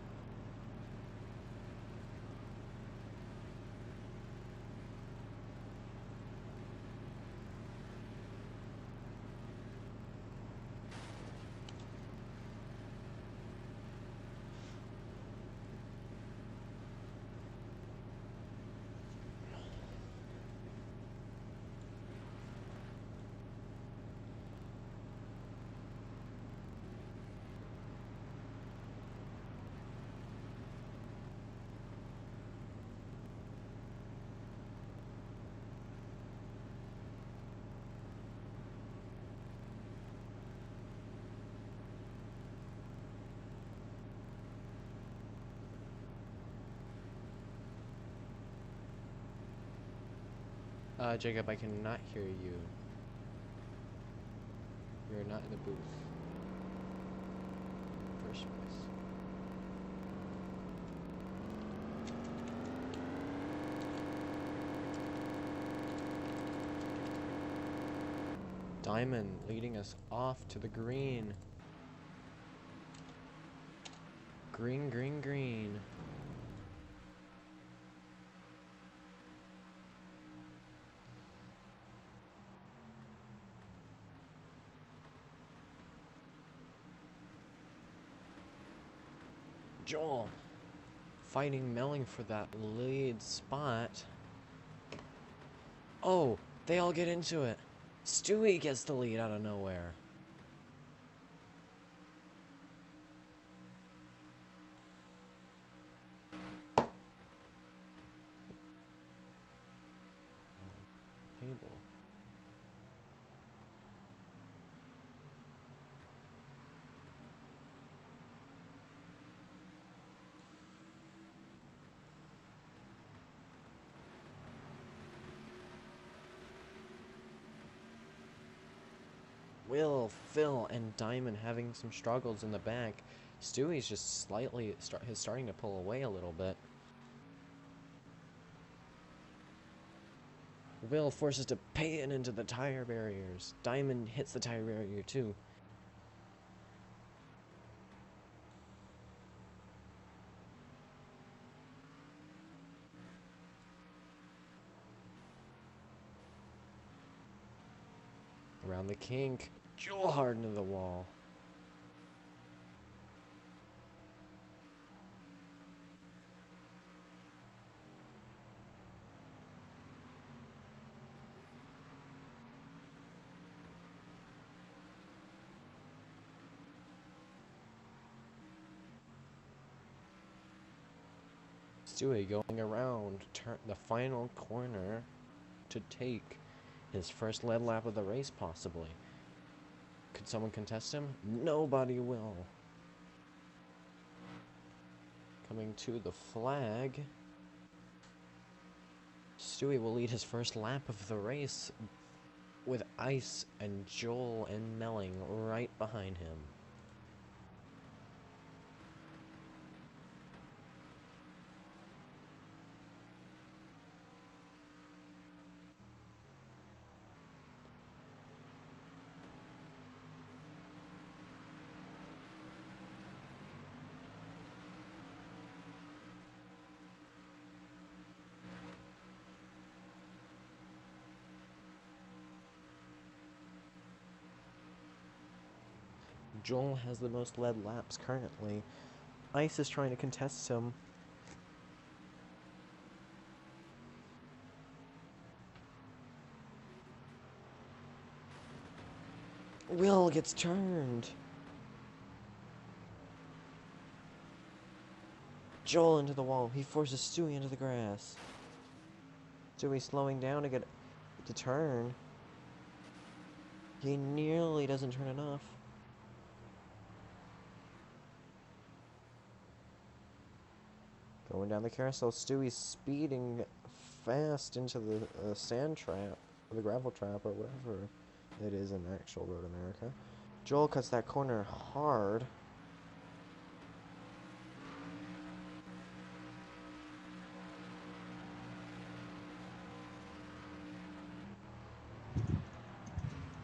Jacob, I cannot hear you. You're not in the booth. First place. Diamond leading us off to the green. Green, green, green. Joel fighting Melling for that lead spot. Oh, they all get into it. Stewie gets the lead out of nowhere. Table. Will, Phil, and Diamond having some struggles in the back. Stewie's just slightly starting to pull away a little bit. Will forces to Peyton into the tire barriers. Diamond hits the tire barrier too. Around the kink. Joel hard into the wall. Stewie going around the final corner to take his first lead lap of the race, possibly. Could someone contest him? Nobody will. Coming to the flag. Stewie will lead his first lap of the race with Ice and Joel and Melling right behind him. Joel has the most lead laps currently. Ice is trying to contest him. Will gets turned. Joel into the wall. He forces Stewie into the grass. Stewie slowing down to get to turn. He nearly doesn't turn enough. Going down the carousel, Stewie's speeding fast into the sand trap, or the gravel trap, or whatever it is in actual Road America. Joel cuts that corner hard.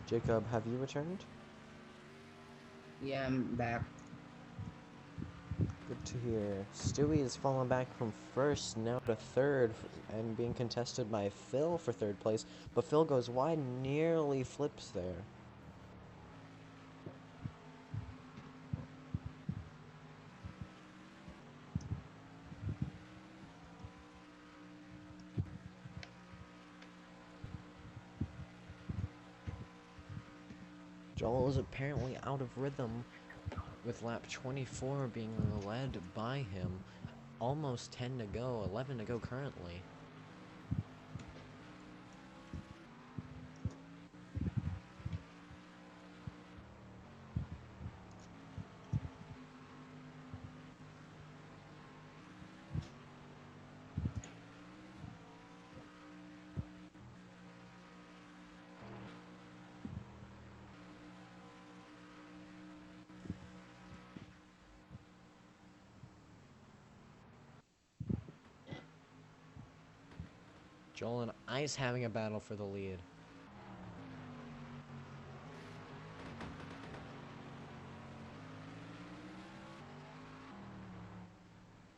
Jacob, have you returned? Yeah, I'm back. Good to hear. Stewie is falling back from first now to third and being contested by Phil for third place, but Phil goes wide, nearly flips there. Joel is apparently out of rhythm, with lap 24 being led by him. Almost 10 to go, 11 to go currently. Joel and Ice having a battle for the lead.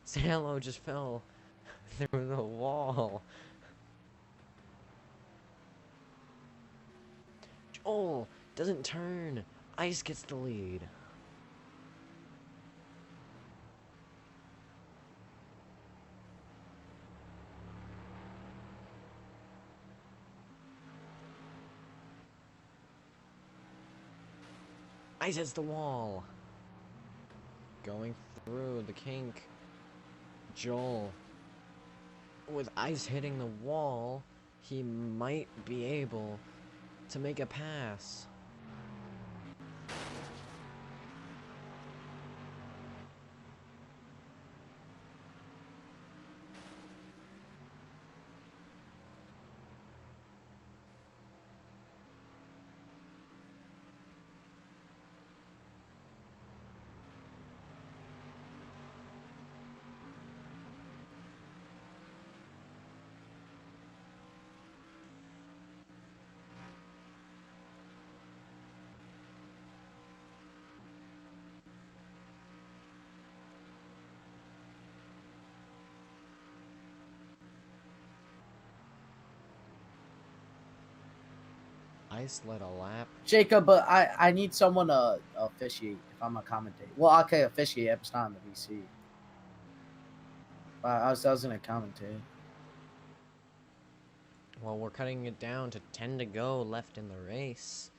Salo just fell through the wall. Joel doesn't turn. Ice gets the lead. Ice hits the wall. Going through the kink. Joel. With Ice hitting the wall, he might be able to make a pass. Ice led a lap. Jacob, but I need someone to officiate if I'm a commentator. Well, I can officiate if it's not in the VC. I was gonna commentate. Well, we're cutting it down to 10 to go left in the race.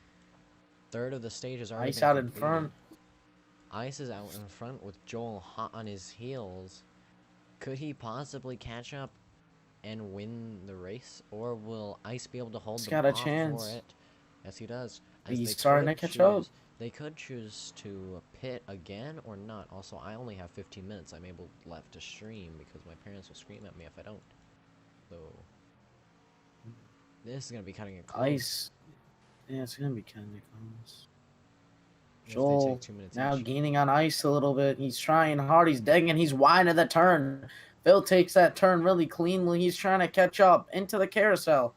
Third of the stage is already Ice out in front. Ice is out in front with Joel hot on his heels. Could he possibly catch up and win the race, or will Ice be able to hold He's them got a off for chance. it? Yes, he does. As He's starting to catch up. they could choose to pit again or not. Also, I only have 15 minutes I'm able left to stream because my parents will scream at me if I don't. So this is gonna be cutting it close. Ice. Yeah, it's gonna be kind of close. If they Joel take 2 minutes now each. gaining on Ice a little bit. He's trying hard. He's digging. He's wide of the turn. Phil takes that turn really cleanly. He's trying to catch up into the carousel.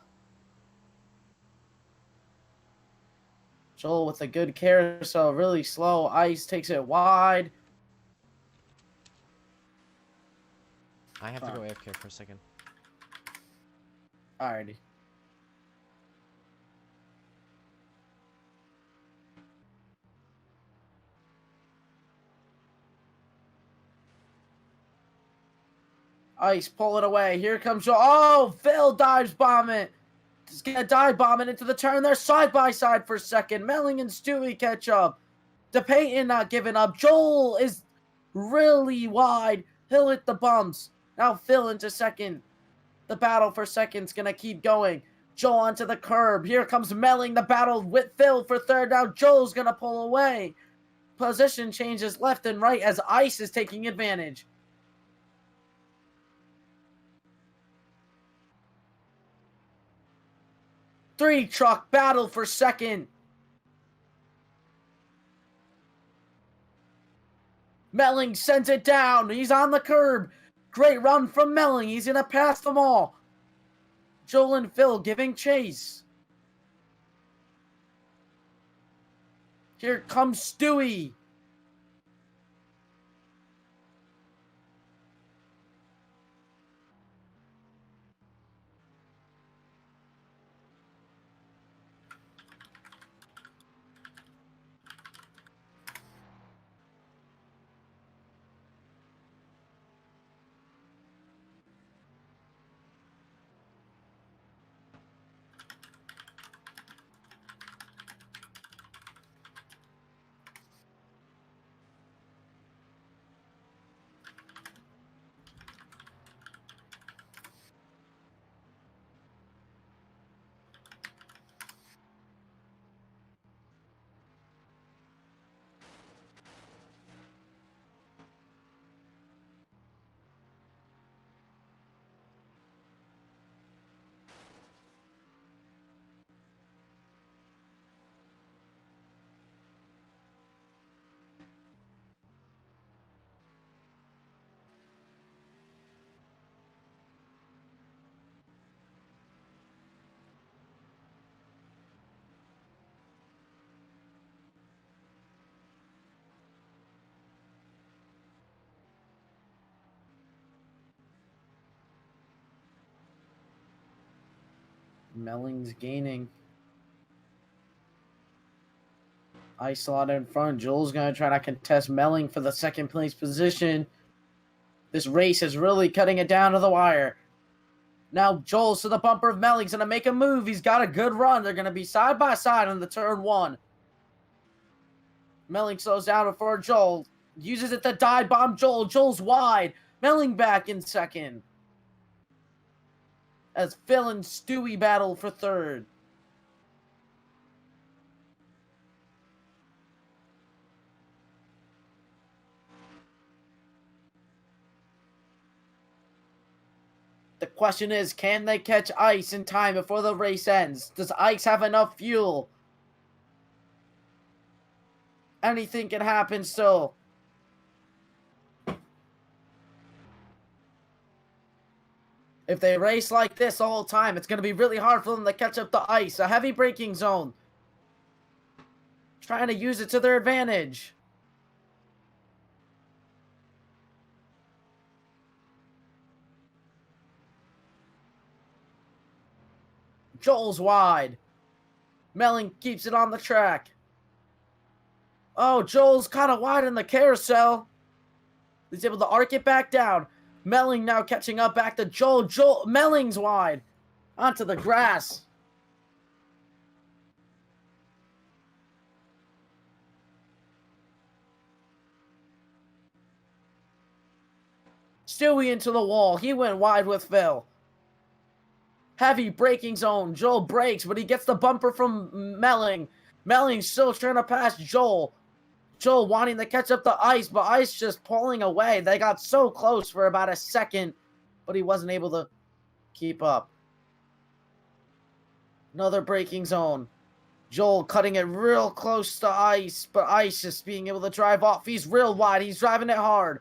Joel with a good carousel, really slow. Ice takes it wide. I have to go AFK for a second. Alrighty. Ice, pull it away. Here comes Joel. Oh, Phil dives bomb it. He's gonna dive bomb it into the turn. They're side by side for second. Melling and Stewie catch up. DePayton not giving up. Joel is really wide. He'll hit the bumps. Now Phil into second. The battle for second's gonna keep going. Joel onto the curb. Here comes Melling. The battle with Phil for third. Now Joel's gonna pull away. Position changes left and right as Ice is taking advantage. Three truck battle for second. Melling sends it down. He's on the curb. Great run from Melling. He's going to pass them all. Joel and Phil giving chase. Here comes Stewie. Melling's gaining. Ice slot in front. Joel's going to try to contest Melling for the second place position. This race is really cutting it down to the wire. Now Joel's to the bumper of Melling's going to make a move. He's got a good run. They're going to be side by side on the turn one. Melling slows down before Joel. Uses it to dive bomb Joel. Joel's wide. Melling back in second. As Phil and Stewie battle for third. The question is, can they catch Ice in time before the race ends? Does Ice have enough fuel? Anything can happen still. If they race like this the whole time, it's going to be really hard for them to catch up to Ice. A heavy braking zone. Trying to use it to their advantage. Joel's wide. Melling keeps it on the track. Oh, Joel's kind of wide in the carousel. He's able to arc it back down. Melling now catching up back to Joel. Melling's wide. Onto the grass. Stewie into the wall. He went wide with Phil. Heavy braking zone. Joel brakes, but he gets the bumper from Melling. Melling still trying to pass Joel. Joel wanting to catch up to Ice, but Ice just pulling away. They got so close for about a second, but he wasn't able to keep up. Another braking zone. Joel cutting it real close to Ice, but Ice just being able to drive off. He's real wide. He's driving it hard.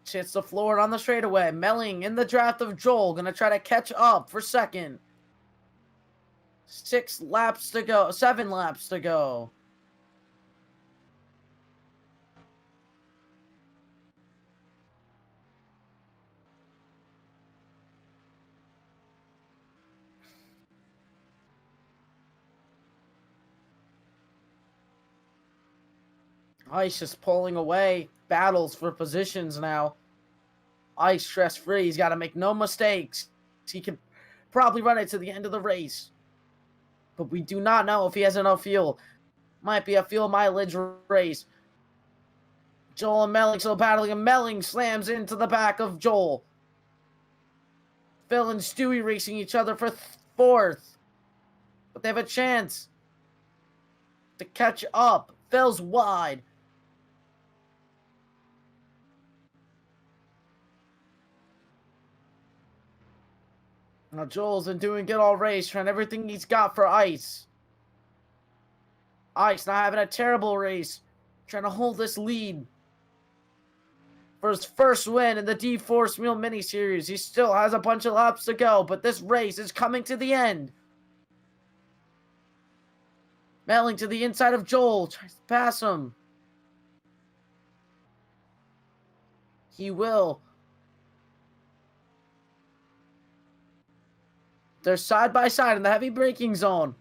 Hits the floor on the straightaway. Melling in the draft of Joel. Gonna try to catch up for second. 7 laps to go. Ice just pulling away. Battles for positions now. Ice stress-free. He's got to make no mistakes. He can probably run it to the end of the race. But we do not know if he has enough fuel. Might be a fuel mileage race. Joel and Melling still battling, and Melling slams into the back of Joel. Phil and Stewie racing each other for fourth. But they have a chance to catch up. Phil's wide. Now Joel's been doing good all race, trying everything he's got for Ice. Ice not having a terrible race, trying to hold this lead for his first win in the D4 Smule mini-series. He still has a bunch of laps to go, but this race is coming to the end. Melling to the inside of Joel, tries to pass him. He will. They're side by side in the heavy braking zone.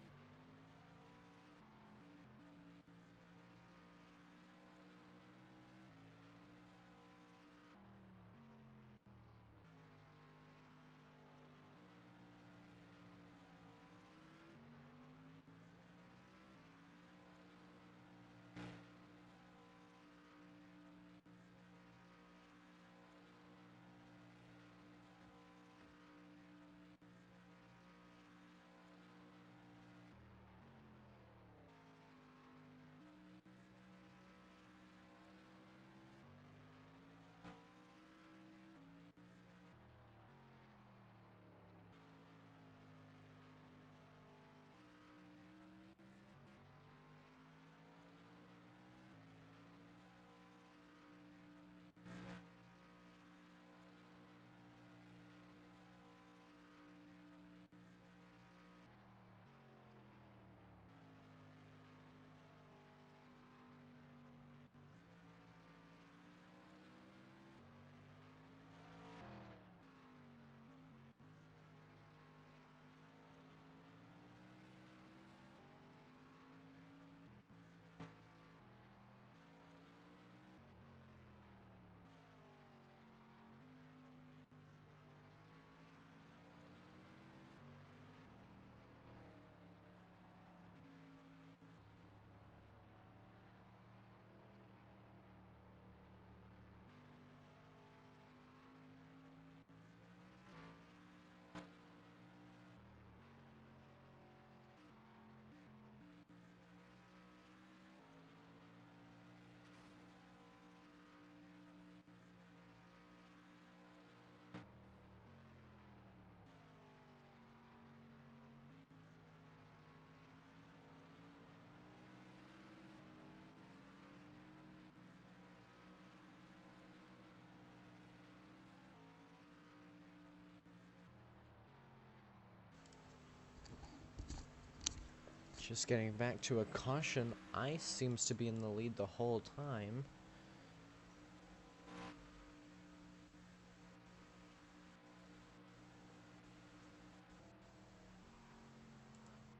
Just getting back to a caution. Ice seems to be in the lead the whole time.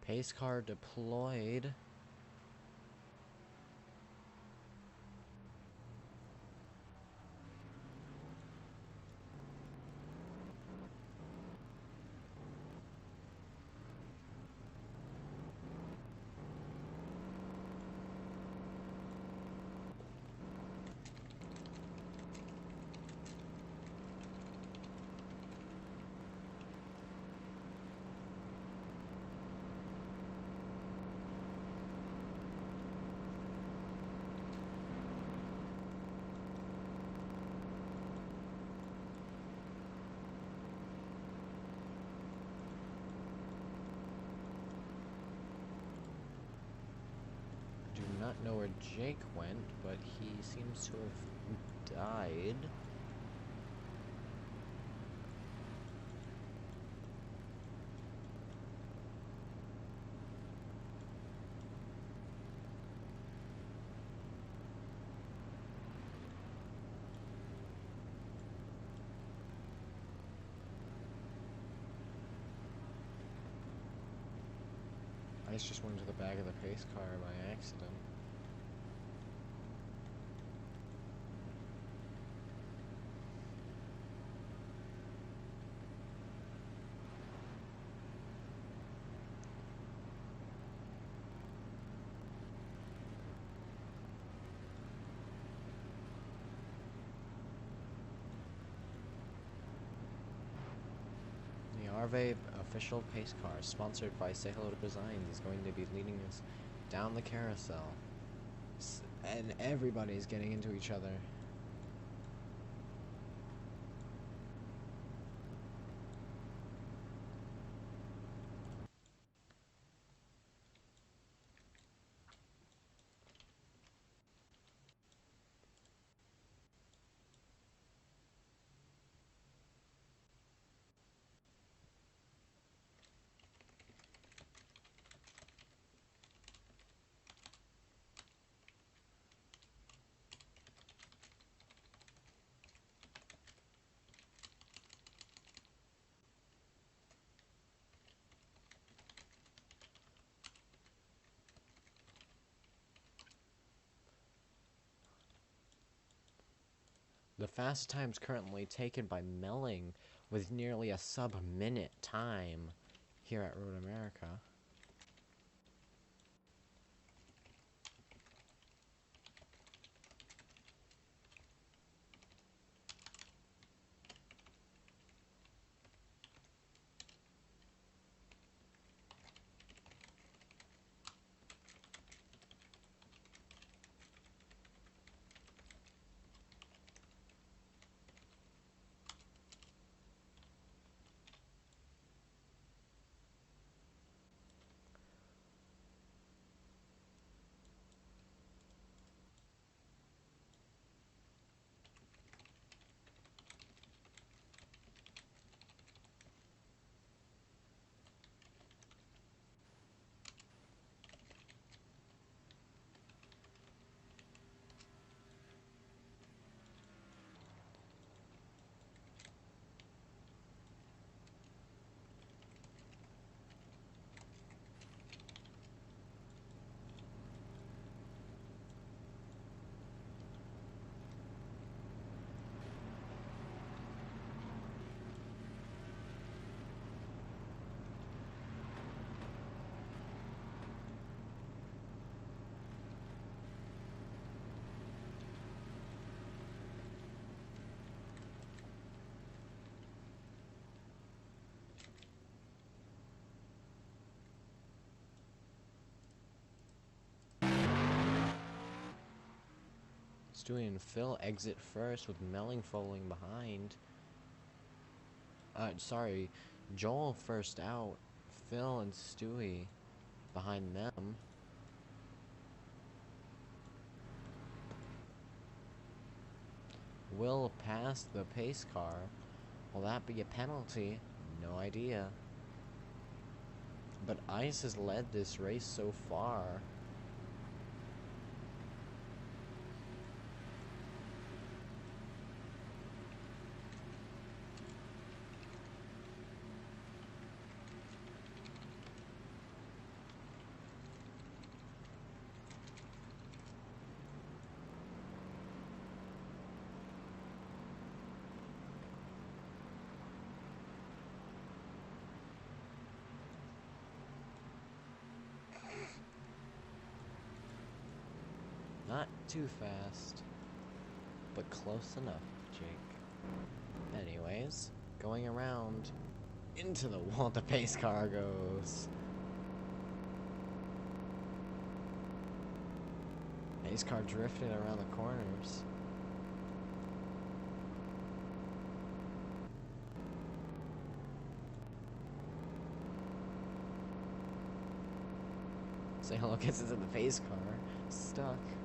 Pace car deployed. not know where Jake went, but he seems to have died. Ice just went into the back of the pace car by accident. The Arvay official pace car, sponsored by Say Hello to Designs, is going to be leading us down the carousel. And everybody's getting into each other. The fast times currently taken by Melling, with nearly a sub-minute time here at Road America. Stewie and Phil exit first, with Melling following behind. Sorry, Joel first out, Phil and Stewie behind them. Will pass the pace car. Will that be a penalty? No idea. But Ice has led this race so far. Not too fast, but close enough, Jake. Anyways, going around into the wall, the pace car goes. Pace car drifted around the corners. Say hello gets into the pace car. stuck.